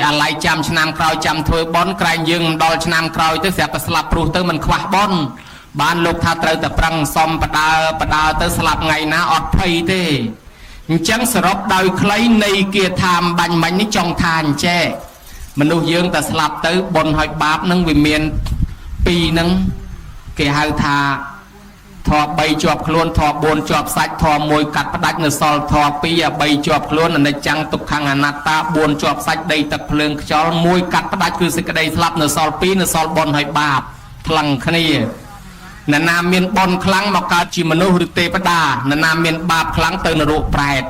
អាឡ័យចាំឆ្នាំក្រោយចាំធ្វើបន់ក្រែងយើងមិនដល់ឆ្នាំក្រោយទៅស្រាប់តែស្លាប់ព្រោះទៅមិនខ្វះបន់បានលោកថាត្រូវតែប្រឹងសំបដើទៅស្លាប់ថ្ងៃណាអត់ភ័យទេអញ្ចឹងសរុបដោយខ្លីនៃគាថាបាញ់មិញនេះចង់ថាអញ្ចេះមនុស្សយើងតែស្លាប់ទៅបុណ្យហើយបាបនឹងវាមានពីរហ្នឹងគេហៅថាធម៌3ជាប់ខ្លួនធម៌4ជាប់សាច់ធម៌1កាត់ផ្ដាច់នៅសល់ធម៌2 3ជាប់ខ្លួនអនិច្ចំទុក្ខអនត្តា4ជាប់សាច់ដីទឹកភ្លើងខ្យល់1កាត់ផ្ដាច់គឺសេចក្តីស្លាប់នៅសល់2នៅសល់បុណ្យហើយបាបថ្លឹងគ្នាអ្នកណាមានបុណ្យខ្លាំងមកកើតជាមនុស្សឬទេវតាអ្នកណាមានបាបខ្លាំងទៅនរកប្រែត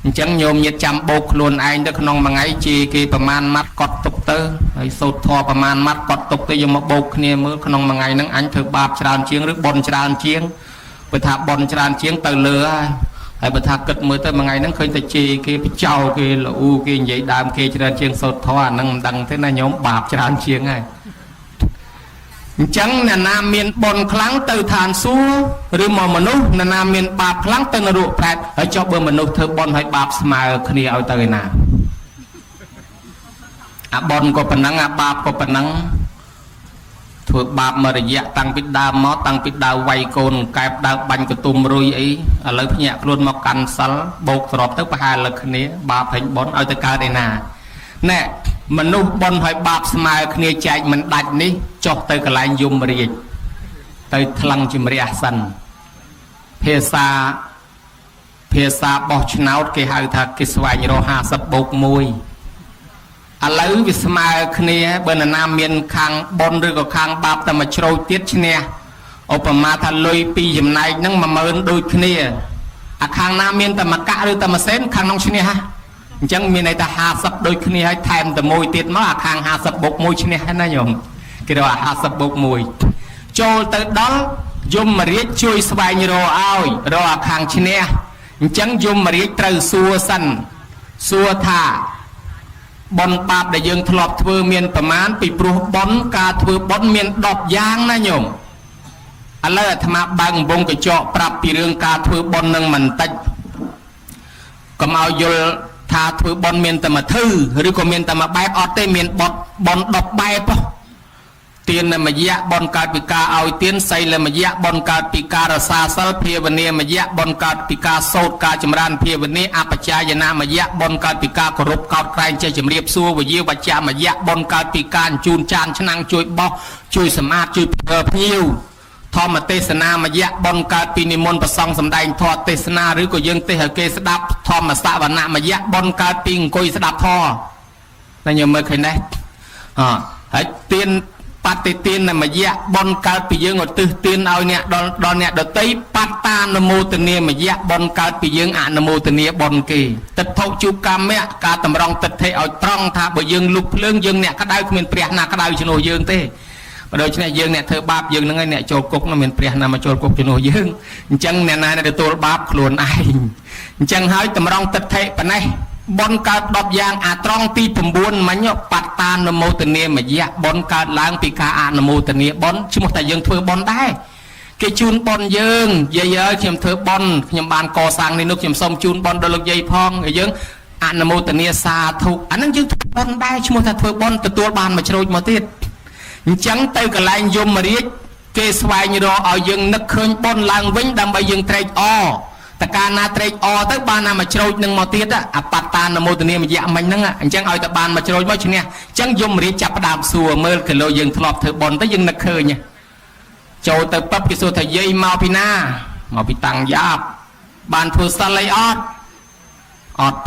អញ្ចឹងញោមញាតិចាំបោកខ្លួនឯងទៅក្នុងមួយថ្ងៃជាគេប្រមាណម៉ាត់កត់ទុកទៅហើយសូត្រធម៌ប្រមាណម៉ាត់កត់ទុកទៅយកមកបោកគ្នាមើលក្នុងមួយថ្ងៃហ្នឹងអញធ្វើបាបច្រើនជាងឬបុណ្យច្រើនជាងបើថាបុណ្យច្រើនជាងទៅលើហើយបើថាគិតមើលទៅមួយថ្ងៃហ្នឹងឃើញតែជេរគេបចោគេលូគេនិយាយដើមគេច្រើនជាងសូត្រធម៌អាហ្នឹងមិនដឹងទេណាញោមបាបច្រើនជាងហើយអញ្ចឹងអ្នកណាមានបុណ្យខ្លាំងទៅឋានសួគ៌ឬមកមនុស្សអ្នកណាមានបាបខ្លាំងទៅនរកប្រែតហើយចុះបើមនុស្សធ្វើបុណ្យហើយបាបស្មើគ្នាឲ្យទៅឯណាអាបុណ្យក៏ប៉ុណ្ណឹងអាបាបក៏ប៉ុណ្ណឹងធ្វើបាបមករយៈតាំងពីដើមមកតាំងពីដើមវាយកូនកែបដើមបាញ់កទុំរុយអីឥឡូវភ្ញាក់ខ្លួនមកកាន់សិលបោកស្របទៅប្រហែលលើគ្នាបាបហិញបុណ្យឲ្យទៅកើតឯណាណែមនុស្សបុណ្យហើយបាបស្មើគ្នាចែកមិនដាច់នេះចុះទៅកន្លែងយមរាជទៅថ្លឹងជំរះសិនភាសាបោះឆ្នោតគេហៅថាគេស្វែងរក50បូក1ឥឡូវវាស្មើគ្នាបើនរណាមានខាងបុណ្យឬក៏ខាងបាបតែមកជ្រោចទៀតឈ្នះឧបមាថាលុយពីចំណែកហ្នឹង10000ដូចគ្នាអាខាងណាមានតែមកកាក់ឬតែមួយសេនខាងនោះឈ្នះអញ្ចឹងមានន័យថា50ដូចគ្នាហើយថែមតែមួយទៀតមកអាខាង50បូក1ឈ្នះហើយណាញោមគេរក50បូក1ចូលទៅដល់យមរាជជួយស្វែងរកឲ្យរកអាខាងឈ្នះអញ្ចឹងយមរាជត្រូវសួរសិនសួរថាបុណ្យបាបដែលយើងធ្លាប់ធ្វើមានប្រមាណពីព្រោះបុណ្យការធ្វើបុណ្យមាន10យ៉ាងណាញោមឥឡូវអាត្មាបើកកំពុងកញ្ចក់ប្រាប់ពីរឿងការធ្វើបុណ្យនឹងបន្តិចកុំឲ្យយល់ថាធ្វើបុណ្យមានតែមួយធឺឬក៏មានតែមួយបែបអត់ទេមានបុណ្យ10បែបទានមយៈបុណ្យកើតពីការឲ្យទានសីលមយៈបុណ្យកើតពីការរសាសិលភាវនាមយៈបុណ្យកើតពីការសូត្រការចម្រើនភាវនាអបជាយនាមយៈបុណ្យកើតពីការគោរពកោតក្រែងចេះជំរាបសួរវិយាវច្ចមយៈបុណ្យកើតពីការជូនចានឆ្នាំងជួយបោះជួយសម្អាតជួយភ្ញៀវធម្មទេសនាមយៈបុណ្យកើតពីនិមន្តប្រសង់សម្ដែងធម៌ទេសនាឬក៏យើងទេសឲ្យគេស្ដាប់ធម្មសវនមយៈបុណ្យកើតពីអង្គុយស្ដាប់ធម៌តែញោមមើលឃើញដែរហើយទានបតិទានមយៈបុណ្យកើតពីយើងឧទ្ទិសទានឲ្យអ្នកដល់អ្នកដតីបត្តានុមោទនាមយៈបុណ្យកើតពីយើងអនុមោទនាបុណ្យគេទិដ្ឋុជូកម្មៈការតម្រង់ទិដ្ឋិឲ្យត្រង់ថាបើយើងលុបភ្លើងយើងអ្នកក្តៅគ្មានព្រះណាក្តៅជំនួសយើងទេបើដូច្នេះយើងអ្នកធ្វើបាបយើងហ្នឹងឯងអ្នកចូលគុកនោះមានព្រះណាមកចូលគុកជំនួសយើងអញ្ចឹងអ្នកណាទទួលបាបខ្លួនឯងអញ្ចឹងហើយតម្រង់ទិដ្ឋិប៉ុណ្ណេះបុណ្យកើត10យ៉ាងអាត្រង់ទី9មិញបត្តានុមោទនាមយៈបុណ្យកើតឡើងពីការអនុមោទនាបុណ្យឈ្មោះតែយើងធ្វើបុណ្យដែរគេជូនបុណ្យយើងយាយអើយខ្ញុំធ្វើបុណ្យខ្ញុំបានកសាងនេះនោះខ្ញុំសូមជូនបុណ្យដល់លោកយាយផងហើយយើងអនុមោទនាសាធុអាហ្នឹងយើងធ្វើបុណ្យដែរឈ្មោះថាធ្វើបុណ្យទទួលបានមកជ្រោចមកទៀតអញ្ចឹងទៅកន្លែងយមរាជគេស្វែងរកឲ្យយើងនឹកឃើញបុណ្យឡើងវិញដើម្បីយើងត្រេកអរតកាលណាត្រេកអរទៅបានណាមកជ្រោចនឹងមកទៀតអបត្តានុមោទនាមយៈមិញហ្នឹងអញ្ចឹងឲ្យតែបានមកជ្រោចមកឈ្នះអញ្ចឹងយមរាជចាប់ផ្ដើមសួរមើលគីឡូយើងធ្លាប់ធ្វើបុណ្យទៅយើងនឹកឃើញចូលទៅប៉ັບគេសួរថាយាយមកពីណាមកពីតាំងយ៉ាបបានធ្វើសិលអីអត់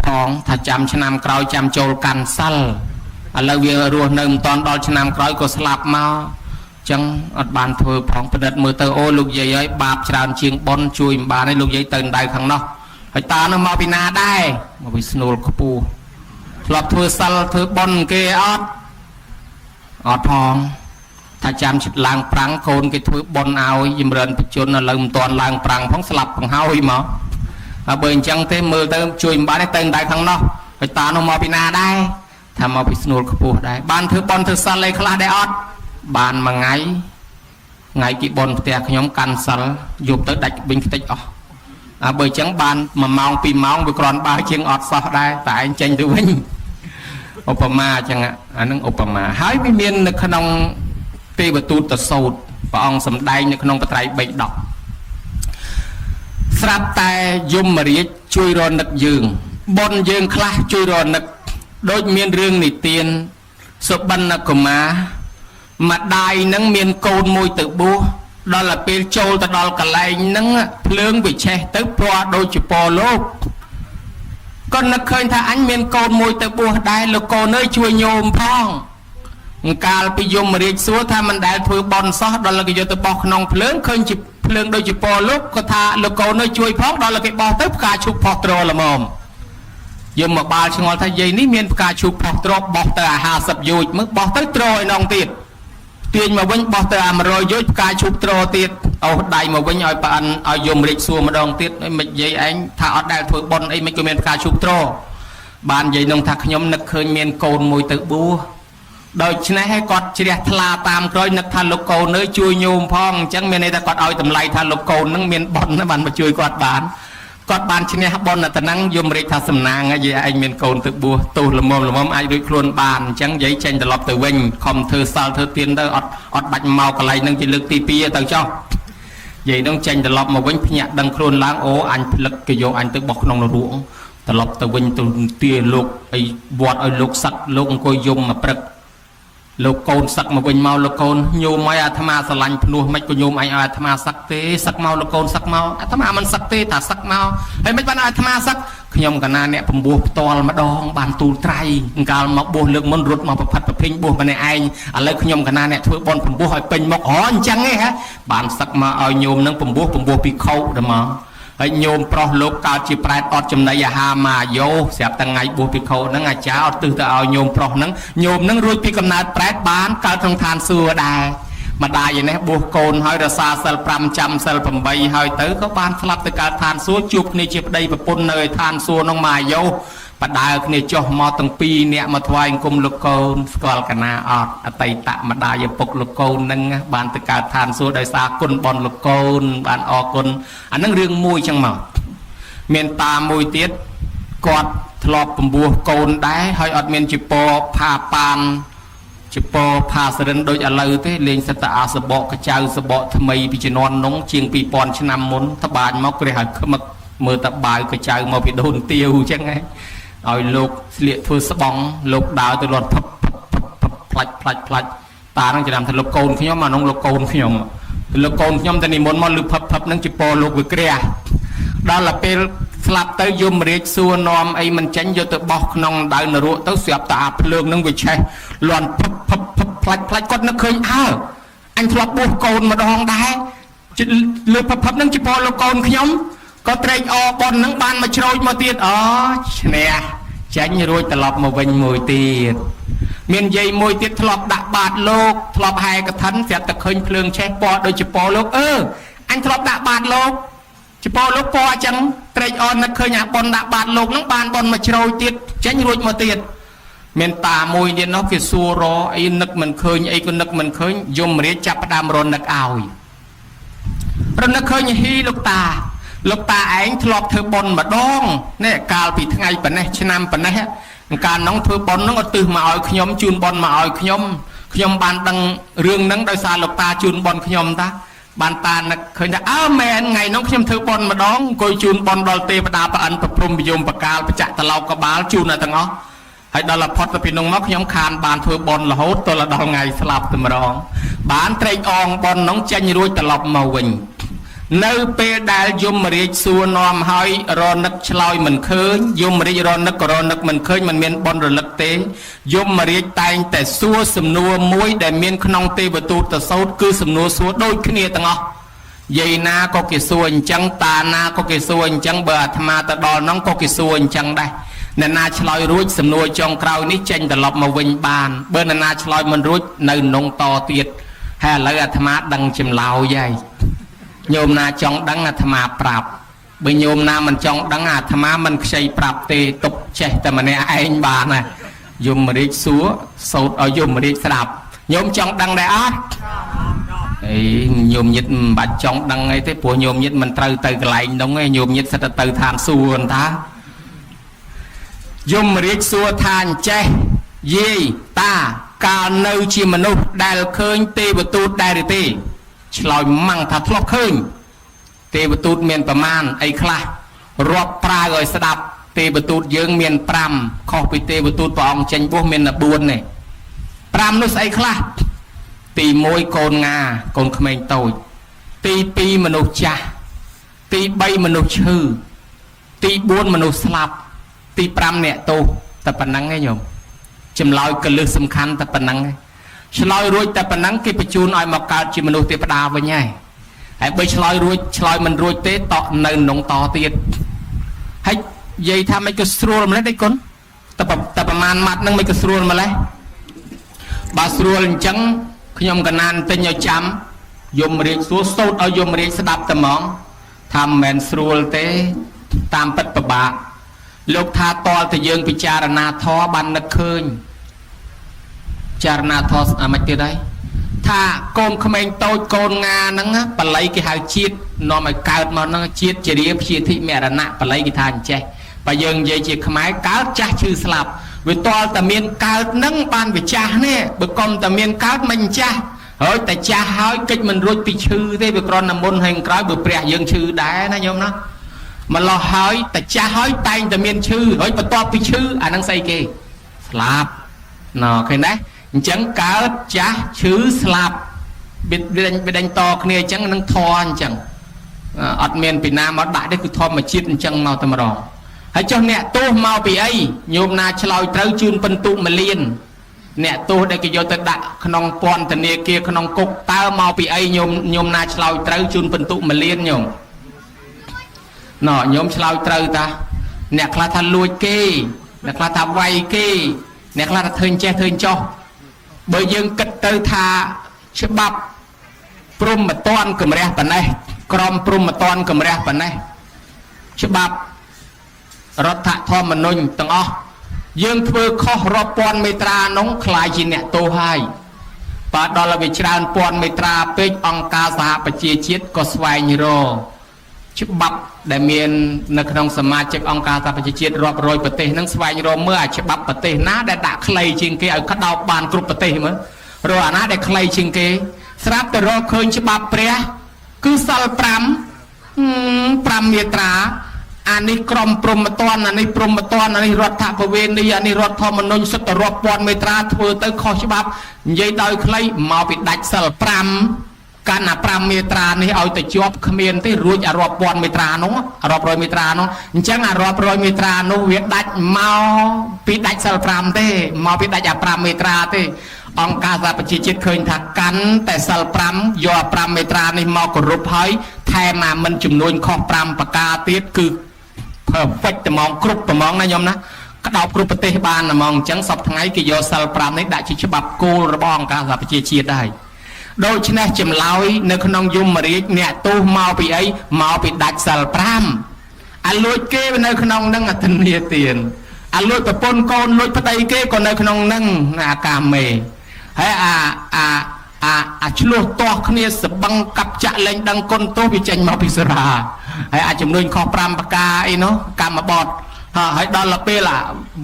ផងថាចាំឆ្នាំក្រោយចាំចូលកាន់សិលឥឡូវវារស់នៅមិនតាន់ដល់ឆ្នាំក្រោយក៏ស្លាប់មកចឹងអត់បានធ្វើផងប្រឌិតមើលទៅអូលោកយាយហើយបាបច្រើនជាងបុណ្យជួយមិនបានទេលោកយាយទៅដៅខាងនោះហើយតើនោះមកពីណាដែរមកពីស្នួលខ្ពស់ធ្លាប់ធ្វើសិលធ្វើបុណ្យគេអត់ផងថាចាំចិត្តឡើងប្រាំងកូនគេធ្វើបុណ្យឲ្យចម្រើនបជនឥឡូវមិនតាន់ឡើងប្រាំងផងស្លាប់បង្ហើយមកហើយបើអញ្ចឹងទេមើលទៅជួយមិនបានទេទៅដៅខាងនោះហើយតើនោះមកពីណាដែរថាមកពីស្នួលខ្ពស់ដែរបានធ្វើបុណ្យធ្វើសិលអីខ្លះដែរអត់បានមួយថ្ងៃពីបុណ្យផ្ទះខ្ញុំកាន់សិលយប់ទៅដាច់វិញខ្ទេចអស់បើអញ្ចឹងបាន1ម៉ោង2ម៉ោងវាគ្រាន់បើជាងអត់សោះដែរតែឯងចេញទៅវិញ ឧបមាចឹងអានឹងឧបមាហើយវាមាននៅក្នុងទេវទូតសោតព្រះអង្គសម្ដែងនៅក្នុងបត្រៃបិដកស្រាប់តែយមរាជជួយរនឹកយើងបុណ្យយើងខ្លះជួយរនឹកដូចមានរឿងនិទានសុបិនកុមារម្ដាយនឹងមានកូនមួយទៅបួសដល់ពេលចូលទៅដល់កន្លែងហ្នឹងភ្លើងវាឆេះទៅព្រោះដូចជាពរលោកក៏នឹកឃើញថាអញមានកូនមួយទៅបួសដែរលោកកូនអើយជួយញោមផងកាលពីយមរាជសួរថាមិនដែលធ្វើបន់សោះដល់គេយកទៅបោះក្នុងភ្លើងឃើញជាភ្លើងដូចជាពរលោកក៏ថាលោកកូនអើយជួយផងដល់គេបោះទៅផ្កាឈូកផុសត្រល្មមយមមកបាលឆ្ងល់ថាយាយនេះមានផ្កាឈូកផុសត្របោះទៅ50យោជមើលបោះទៅត្រឯនងទៀតទាញមកវិញបោះទៅ100យោជផ្កាឈូកត្រទៀតអោសដៃមកវិញឲ្យប្រអិនឲ្យយមរាជសួរម្ដងទៀតមិនយាយឯងថាអត់ដែលធ្វើបន់អីមិនក៏មានផ្កាឈូកត្របានយាយនឹងថាខ្ញុំនឹកឃើញមានកូនមួយទៅបួសដូច្នេះឲ្យគាត់ជ្រះថ្លាតាមក្រោយនឹកថាលោកកូននៅជួយញោមផងអញ្ចឹងមានន័យថាគាត់ឲ្យតម្លៃថាលោកកូននឹងមានបន់បានមកជួយគាត់បានគាត់បានឈ្នះបន់តែហ្នឹងយមរាជថាសំណាងយាយឯងមានកូនទៅបួសទោសល្មមអាចរួចខ្លួនបានអញ្ចឹងយាយចេញត្រឡប់ទៅវិញខំធ្វើសល់ធ្វើទៀនទៅអត់បាច់មកកន្លែងហ្នឹងជាលើកទី2ទៅចុះយាយនឹងចេញត្រឡប់មកវិញភ្ញាក់ដឹងខ្លួនឡើងអូអញផ្លឹកគេយកអញទៅបោះក្នុងនរួងត្រឡប់ទៅវិញទៅទាលោកអីវត្តឲ្យលោកសឹកលោកអង្គុយយំមកព្រឹកលោកកូនសឹកមកវិញមកលោកកូនញោមឲ្យអាត្មាស្រឡាញ់ភ្នោះមិនក៏ញោមអញឲ្យអាត្មាសឹកទេសឹកមកលោកកូនសឹកមកអាត្មាមិនសឹកទេថាសឹកមកហើយមិនបានឲ្យអាត្មាសឹកខ្ញុំកណាអ្នកពំពោះផ្ទាល់ម្ដងបានទូលត្រៃកាលមកបួសលើកមុនរត់មកប្រផិតប្រភិញបួសម្នាក់ឯងឥឡូវខ្ញុំកណាអ្នកធ្វើបន់ពំពោះឲ្យពេញមុខអញ្ចឹងហ៎បានសឹកមកឲ្យញោមនឹងពំពោះពីខោដល់មកហើយញោមប្រុសលោកកើតជាប្រែតអត់ចំណីអាហារមកយោស្រាប់តែថ្ងៃបួសភិក្ខុហ្នឹងអាចារ្យអត់ទិសទៅឲ្យញោមប្រុសហ្នឹងញោមហ្នឹងរួចពីកំណើតប្រែតបានកើតក្នុងឋានសួគ៌ដែរម្ដាយឯនេះបួសកូនហើយរសាសិល5ចាំសិល8ហើយទៅក៏បានស្លាប់ទៅកើតឋានសួគ៌ជួបគ្នាជាប្តីប្រពន្ធនៅឯឋានសួគ៌ហ្នឹងមកយោបដើគ្នាចុះមកទាំងពីរអ្នកមកថ្វាយអង្គមលោកកូនស្គាល់កណាអត់អតីតម្ដាយឪពុកលោកកូនហ្នឹងបានទៅកើតឋានសួគ៌ដោយសារគុណបនលោកកូនបានអរគុណអាហ្នឹងរឿងមួយចឹងមកមានតាមួយទៀតគាត់ធ្លាប់ពំពោះកូនដែរហើយអត់មានជាពផាប៉ានជាពផាសរិនដូចឥឡូវទេលេងសិតតាអាសបកកចៅសបកថ្មីពីជំនាន់នោះជាង2000ឆ្នាំមុនត្បាញមកក្រេះឲ្យខ្មឹកមើលតបាវកចៅមកពីដូនទាវចឹងហ៎ឲ្យលោកស្លៀកធ្វើស្បង់លោកដើរទៅរត់ផឹបផ្លាច់តានឹងចាំថាលោកកូនខ្ញុំអានោះលោកកូនខ្ញុំលោកកូនខ្ញុំតែនិមន្តមកលឺផឹបនឹងជាពលោកវាក្រះដល់ពេលស្លាប់ទៅយមរាជសួរនាំអីមិនចាញ់យកទៅបោះក្នុងដៅនរកទៅស្រាប់តែអាភ្លើងនឹងវាឆេះលន់ផឹបផ្លាច់គាត់នឹកឃើញអញធ្លាប់បួសកូនម្ដងដែរលឺផឹបនឹងជាពលោកកូនខ្ញុំក៏ត្រេកអរបននឹងបានមកជ្រោចមកទៀតឈ្នះចាញ់រួចត្រឡប់មកវិញមួយទៀតមានយាយមួយទៀតធ្លាប់ដាក់បាតលោកធ្លាប់ហែកឋិនស្រាប់តែឃើញភ្លើងឆេះពណ៌ដូចជាពណ៌លោកអញធ្លាប់ដាក់បាតលោកជាពណ៌លោកពណ៌អញ្ចឹងត្រេកអរនឹកឃើញអាបនដាក់បាតលោកនឹងបានបនមកជ្រោចទៀតចាញ់រួចមកទៀតមានតាមួយទៀតនោះគេសួររអីនឹកមិនឃើញអីក៏នឹកមិនឃើញយមរាជចាប់ផ្ដើមរនឹកឲ្យរនឹកឃើញហ៊ីលោកតាឯងធ្លាប់ធ្វើបន់ម្ដងនេះកាលពីថ្ងៃប៉ុណ្ណេះឆ្នាំប៉ុណ្ណេះកាលនោះធ្វើបន់នោះឧទ្ទិសមកឲ្យខ្ញុំជូនបន់មកឲ្យខ្ញុំបានដឹងរឿងហ្នឹងដោយសារលោកតាជូនបន់ខ្ញុំតាបានតានឹកឃើញថាមែនថ្ងៃនោះខ្ញុំធ្វើបន់ម្ដងអង្គុយជូនបន់ដល់ទេវតាប្រអិនប្រព្រំវិយមបកាលបច្ចៈតឡោកកបាលជូនទាំងអស់ហើយដល់ផុតទៅពីនោះមកខ្ញុំខានបានធ្វើបន់រហូតដល់ថ្ងៃស្លាប់តែម្ដងបានត្រេកអងបន់នោះចេញរួចត្រឡប់មកវិញនៅពេលដែលយមរាជសួរនាំហើយរនឹកឆ្លើយមិនឃើញយមរាជរនឹកមិនឃើញមិនមានបនរលឹកទេយមរាជតែងតែសួរសំណួរមួយដែលមានក្នុងទេវទូតសោតគឺសំណួរសួរដូចគ្នាទាំងអស់យាយណាក៏គេសួរអញ្ចឹងតាណាក៏គេសួរអញ្ចឹងបើអាត្មាទៅដល់នោះក៏គេសួរអញ្ចឹងដែរអ្នកណាឆ្លើយរួចសំណួរចុងក្រោយនេះចេញត្រឡប់មកវិញបានបើអ្នកណាឆ្លើយមិនរួចនៅក្នុងតទៀតហើយឥឡូវអាត្មាដឹងចម្លើយហើយញោមណាចង់ដឹងអាត្មាប្រាប់បើញោមណាមិនចង់ដឹងអាត្មាមិនខ្ចីប្រាប់ទេទុកចេះតែម្នាក់ឯងបានណាយមរាជសួរសោតឲ្យយមរាជស្ដាប់ញោមចង់ដឹងដែរអត់អីញោមញាតមិនបាច់ចង់ដឹងអីទេព្រោះញោមញាតមិនត្រូវទៅកន្លែងនោះឯងញោមញាតសិតទៅឋានសួគ៌តាយមរាជសួរថាអញ្ចេះ យាយតាកាលនៅជាមនុស្សដែលឃើញទេវទូតដែរឬទេឆ្លើយម៉ាំងថាធ្លាប់ឃើញទេវទូតមានប្រមាណអីខ្លះរាប់ប្រើឲ្យស្ដាប់ទេវទូតយើងមាន5ខុសពីទេវទូតព្រះអង្គចេញបួសមានតែ4នេះ5នោះស្អីខ្លះទី1កូនងាកូនក្មេងតូចទី2មនុស្សចាស់ទី3មនុស្សឈឺទី4មនុស្សស្លាប់ទី5អ្នកទោសតែប៉ុណ្ណឹងឯងញោមចម្លើយកលឹះសំខាន់តែប៉ុណ្ណឹងឯងឆ្លើយរួចតែប៉ុណ្ណឹងគេបញ្ជូនឲ្យមកកើតជាមនុស្សទេវតាវិញហើយហើយបើឆ្លើយរួចឆ្លើយមិនរួចទេតនៅក្នុងតទៀតហើយនិយាយថាមិនក៏ស្រួលម្លេះទេគុណតែប្រមាណម៉ាត់ហ្នឹងមិនក៏ស្រួលម្លេះបើស្រួលអញ្ចឹងខ្ញុំកណានទិញឲ្យចាំយមរាជសួរសូត្រឲ្យយមរាជស្ដាប់តែហ្មងថាមិនមែនស្រួលទេតាមពិតពិបាកលោកថាតលតែយើងពិចារណាធម៌បាននឹកឃើញពិចារណាធម៌អាមិនទៀតហើយថាកូនក្មេងតូចកូនងាហ្នឹងបល័យគេហៅជាតិនាំឲ្យកើតមកហ្នឹងជាតិជារាព្យាធិមរណៈបល័យគេថាអញ្ចេះបើយើងនិយាយជាខ្មែរកើតចាស់ឈឺស្លាប់វាតលតែមានកើតហ្នឹងបានវាចាស់នេះបើកុំតែមានកើតមិនចាស់ហើយតែចាស់ហើយកិច្ចមិនរួចពីឈឺទេវាគ្រាន់តែមុនហើយក្រោយបើព្រះយើងឈឺដែរណាញោមណាម្លោះហើយតែចាស់ហើយតែងតែមានឈឺហើយបន្ទាប់ពីឈឺអាហ្នឹងស្អីគេស្លាប់ណ៎ឃើញទេអញ្ចឹងកើតចាស់ឈឺស្លាប់វាដេញតគ្នាអញ្ចឹងនឹងធរអញ្ចឹងអត់មានពីណាមកដាក់ទេគឺធម្មជាតិអញ្ចឹងមកតែម្ដងហើយចុះអ្នកទោសមកពីអីញោមណាឆ្លើយត្រូវជូនពិន្ទុ1លានអ្នកទោសដែលគេយកទៅដាក់ក្នុងពន្ធនាគារក្នុងគុកតើមកពីអីញោមណាឆ្លើយត្រូវជូនពិន្ទុ1លានញោមណ៎ញោមឆ្លើយត្រូវតាអ្នកខ្លះថាលួចគេអ្នកខ្លះថាវាយគេអ្នកខ្លះថាធ្វើចេះធ្វើចោះបើយើងគិតទៅថាច្បាប់ព្រំមិនតាន់កម្រះប៉ុណ្ណេះក្រមព្រំមិនតាន់កម្រះប៉ុណ្ណេះច្បាប់រដ្ឋធម្មនុញ្ញទាំងអស់យើងធ្វើខុសរាប់ពាន់មេត្រានោះคล้ายជាអ្នកទោសហើយបើដល់វាច្រើនពាន់មេត្រាពេកអង្គការសហប្រជាជាតិក៏ស្វែងរកច្បាប់ដែលមាននៅក្នុងសមាជិកអង្គការសហប្រជាជាតិរាប់រយប្រទេសនឹងស្វែងរកមើលអាច្បាប់ប្រទេសណាដែលដាក់ខ្លីជាងគេឲ្យក្តោបបានគ្រប់ប្រទេសមើលរកអាណាដែលខ្លីជាងគេស្រាប់តែរកឃើញច្បាប់ព្រះគឺសល់5មេត្រាអានេះក្រមព្រហ្មទណ្ឌអានេះព្រហ្មទណ្ឌអានេះរដ្ឋបវេនីអានេះរដ្ឋធម្មនុញ្ញសិតតែរាប់ពាន់មេត្រាធ្វើទៅខុសច្បាប់និយាយដោយខ្លីមកពីដាច់សិល5កាន់អា5មេត្រានេះឲ្យទៅជាប់គ្មានទេរួចអារាប់ពាន់មេត្រានោះរាប់រយមេត្រានោះអញ្ចឹងអារាប់រយមេត្រានោះវាដាច់មកពីដាច់សិល5ទេមកពីដាច់អា5មេត្រាទេអង្គការសហប្រជាជាតិឃើញថាកាន់តែសិល5យក5មេត្រានេះមកគោរពហើយថែមអាមិនចំនួនខុស5ប្រការទៀតគឺperfect ត្មងគ្រប់ត្មងណាញោមណាក្តោបគ្រប់ប្រទេសបានត្មងអញ្ចឹងសប្តាហ៍ថ្ងៃគេយកសិល5នេះដាក់ជាច្បាប់គោលរបស់អង្គការសហប្រជាជាតិដែរដូច្នេះចម្លើយនៅក្នុងយមរាជអ្នកទោសមកពីអីមកពីដាច់សិល5អាលួចគេនៅក្នុងនឹងអធនាទានអាលួចប្រពន្ធកូនលួចប្តីគេក៏នៅក្នុងនឹងអាកាមេហើយអាឆ្លោះទាស់គ្នាសបឹងកាប់ចាក់លែងដឹងគុណទោសវាចេញមកពីសារាហើយអាចចំនួនខុស5ប្រការអីនោះកម្មបត្តិហើយដល់ពេល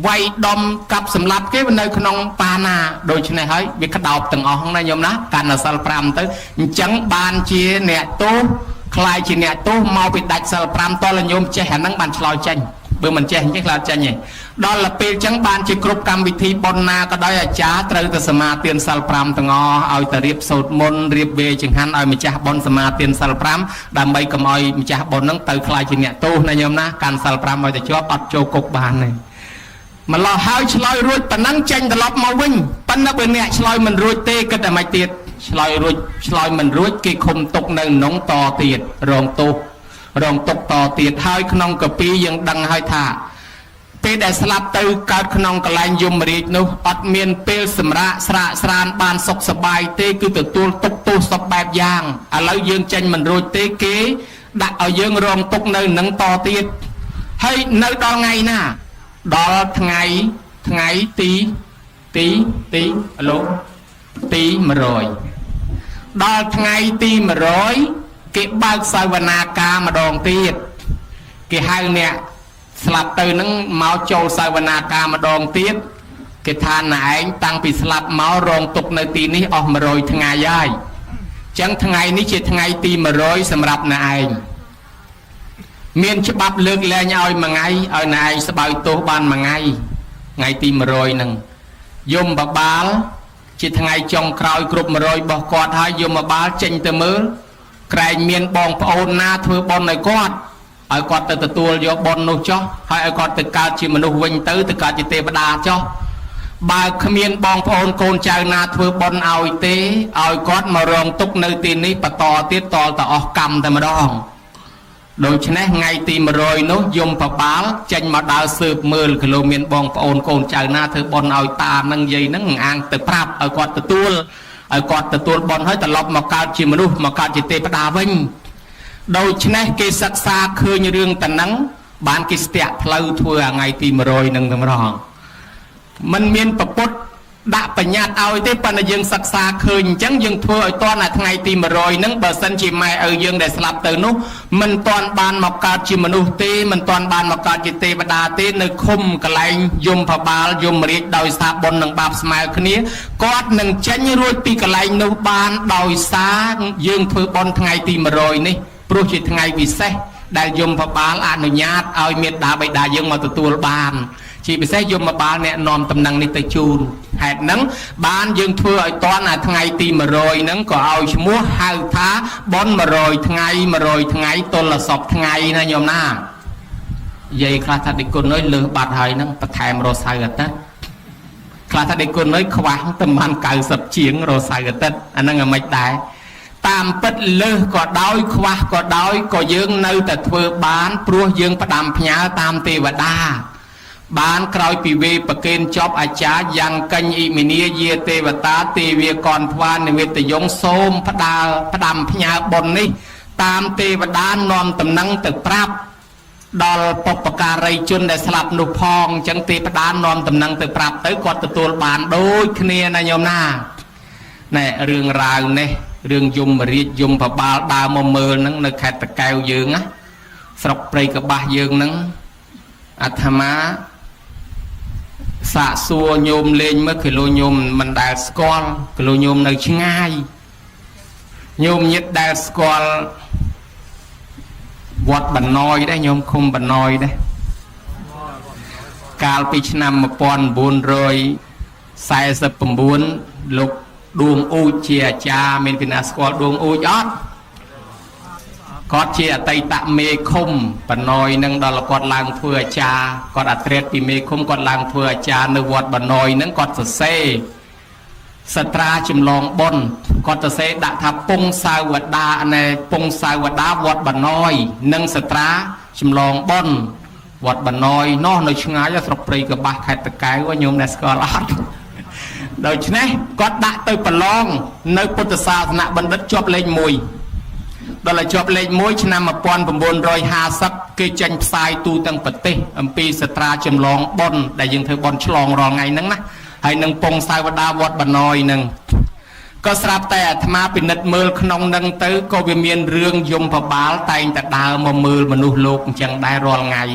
វាយដំកាប់សម្លាប់គេនៅក្នុងបាណាដូច្នេះហើយវាក្តោបទាំងអស់ណាញោមណាកាន់សិល5ទៅអញ្ចឹងបានជាអ្នកទោសខ្លាយជាអ្នកទោសមកពីដាច់សិល5តលញោមចេះអាហ្នឹងបានឆ្លោយចេញបើមិនចេះអញ្ចឹងខ្លាចចេញឯងដល់ពេលអញ្ចឹងបានជាគ្រប់កម្មវិធីបុណ្យណាក៏ដោយអាចារ្យត្រូវទៅសមាទានសិល5ទាំងអស់ឲ្យទៅរៀបសូត្រមន្តរៀបវេចង្ហាន់ឲ្យម្ចាស់បុណ្យសមាទានសិល5ដើម្បីកុំឲ្យម្ចាស់បុណ្យហ្នឹងទៅខ្លាចជាអ្នកទោសណាញោមណាកាន់សិល5ឲ្យទៅជាប់អត់ចូលគុកបានទេម្ល៉េះហើយឆ្លើយរួចប៉ុណ្ណឹងចេញត្រឡប់មកវិញប៉ុន្តែបើអ្នកឆ្លើយមិនរួចទេគិតតែមិនទៀតឆ្លើយរួចឆ្លើយមិនរួចគេឃុំទុកនៅក្នុងតទៀតរងទោសរងទុកតទៀតហើយក្នុងកាពីយើងដឹងហើយថាពេលដែលស្លាប់ទៅកើតក្នុងកន្លែងយមរាជនោះអត់មានពេលសម្រាកស្រាកស្រានបានសុខសប្បាយទេគឺទទួលទុកទោសសពបែបយ៉ាងឥឡូវយើងចេញមិនរួចទេគេដាក់ឲ្យយើងរងទុកនៅនឹងតទៀតហើយនៅដល់ថ្ងៃណាដល់ថ្ងៃទីអាឡូទី100ដល់ថ្ងៃទី100គេបើកសាវនាការម្ដងទៀតគេហៅអ្នកស្លាប់ទៅនឹងមកចូលសាវនាការម្ដងទៀតគេ គេថាណែឯងតាំងពីស្លាប់មករងទុកនៅទីនេះអស់100ថ្ងៃហើយចឹងថ្ងៃនេះជាថ្ងៃទី100សម្រាប់ណែឯងមានច្បាប់លើកលែងឲ្យមួយថ្ងៃឲ្យណែឯងស្បើយទោសបានមួយថ្ងៃទី100ហ្នឹងយមបបាលជាថ្ងៃចុងក្រោយគ្រប់100របស់គាត់ហើយយមបាលចេញទៅមើលក្រែងមានបងប្អូនណាធ្វើបុណ្យឲ្យគាត់ទៅទទួលយកបុណ្យនោះចុះហើយឲ្យគាត់ទៅកើតជាមនុស្សវិញទៅកើតជាទេវតាចុះបើគ្មានបងប្អូនកូនចៅណាធ្វើបុណ្យឲ្យទេឲ្យគាត់មករងទុកនៅទីនេះបន្តទៀតតលតអស់កម្មតែម្ដងដូច្នេះថ្ងៃទី100នោះយមបបាលចេញមកដើរស៊ើបមើលគីឡូមានបងប្អូនកូនចៅណាធ្វើបុណ្យឲ្យតានឹងយាយនឹងអាងទៅប្រាប់ឲ្យគាត់ទទួលបុណ្យហើយត្រឡប់មកកើតជាមនុស្សមកកើតជាទេវតាវិញដូច្នេះគេសិក្សាឃើញរឿងតំណឹងបានគេស្ទាក់ផ្លូវធ្វើថ្ងៃទី100នឹងតែម្ដងมันមានប្រពុតដាក់បញ្ញត្តិឲ្យទេប៉ុន្តែយើងសិក្សាឃើញអញ្ចឹងយើងធ្វើឲ្យតនថ្ងៃទី100ហ្នឹងបើសិនជាម៉ែឪយើងដែលស្លាប់ទៅនោះមិនតន់បានមកកើតជាមនុស្សទេមិនតន់បានមកកើតជាទេវតាទេនៅឃុំកន្លែងយមបបាលយមរាជដោយសារបុណ្យនិងបាបស្មើគ្នាគាត់នឹងចេញរួចពីកន្លែងនោះបានដោយសារយើងធ្វើបុណ្យថ្ងៃទី100នេះព្រោះជាថ្ងៃពិសេសដែលយមបបាលអនុញ្ញាតឲ្យមេត្តាបិតាយើងមកទទួលបានជាពិសេសយមបាលអ្នកនាំតំណែងនេះទៅជូនហេតុហ្នឹងបានយើងធ្វើឲ្យតនថ្ងៃទី100ហ្នឹងក៏ឲ្យឈ្មោះហៅថាបុណ្យ100ថ្ងៃទល់សពថ្ងៃណាញោមណាយាយខ្លះថាដេគុណអើយលើសបាត់ហើយហ្នឹងបន្ថែមរសៅអាទិត្យខ្លះថាដេគុណអើយខ្វះតែបាន90ជាងរសៅអាទិត្យអាហ្នឹងអាមិនដែរតាមពិតលើសក៏ដោយខ្វះក៏ដោយក៏យើងនៅតែធ្វើបានព្រោះយើងផ្ដាំផ្ញើតាមទេវតាបានក្រោយពីវេប្រកេនចប់អាចារ្យយ៉ាងកញ្ញអ៊ីមីនីយាទេវតាទេវាកនថ្វានិវេតយងសូមផ្ដាំផ្ញើបុណ្យនេះតាមទេវតានាំតំណែងទៅប្រាប់ដល់បុព្វការីជនដែលស្លាប់នោះផងអញ្ចឹងទេវតានាំតំណែងទៅប្រាប់ទៅគាត់ទទួលបានដូចគ្នាណាញោមណាណែរឿងរ៉ាវនេះរឿងយមរាជយមបបាលដើរមកមើលហ្នឹងនៅខេត្តតាកែវយើងណាស្រុកព្រៃកបាសយើងហ្នឹងអាត្មាសាកសួរញោមលេងមើលគីឡូញោមមិនដែលស្គាល់គីឡូញោមនៅឆ្ងាយញោមញាតិដែលស្គាល់វត្តបណ្ណយដែរញោមឃុំបណ្ណយដែរកាលពីឆ្នាំ1949លោកដួងអ៊ូចជាអាចារ្យមានពីណាស្គាល់ដួងអ៊ូចអត់គាត់ជាអតីតមេឃុំបណ្ណយនឹងដល់គាត់ឡើងធ្វើអាចារ្យគាត់អត្រាតពីមេឃុំគាត់ឡើងធ្វើអាចារ្យនៅវត្តបណ្ណយនឹងគាត់សរសេរសត្រាចម្លងបុណ្យគាត់សរសេរដាក់ថាពងសាវតាណែពងសាវតាវត្តបណ្ណយនិងសត្រាចម្លងបុណ្យវត្តបណ្ណយនោះនៅឆ្ងាយស្រុកព្រៃកបាសខេត្តតាកែវញោមអ្នកស្គាល់អត់ដូច្នេះគាត់ដាក់ទៅប្រឡងនៅពុទ្ធសាសនបណ្ឌិតជាប់លេខ1ដល់ជាប់លេខ1ឆ្នាំ1950គេចេញផ្សាយទូទាំងប្រទេសអំពីសត្រាចម្លងបុណ្យដែលយើងធ្វើបុណ្យឆ្លងរាល់ថ្ងៃហ្នឹងណាហើយនឹងពងសាវតាវត្តបណ្ណយហ្នឹងក៏ស្រាប់តែអាត្មាពិនិត្យមើលក្នុងហ្នឹងទៅក៏វាមានរឿងយមបបាលតែងតែដើរមកមើលមនុស្សលោកអញ្ចឹងដែររាល់ថ្ងៃ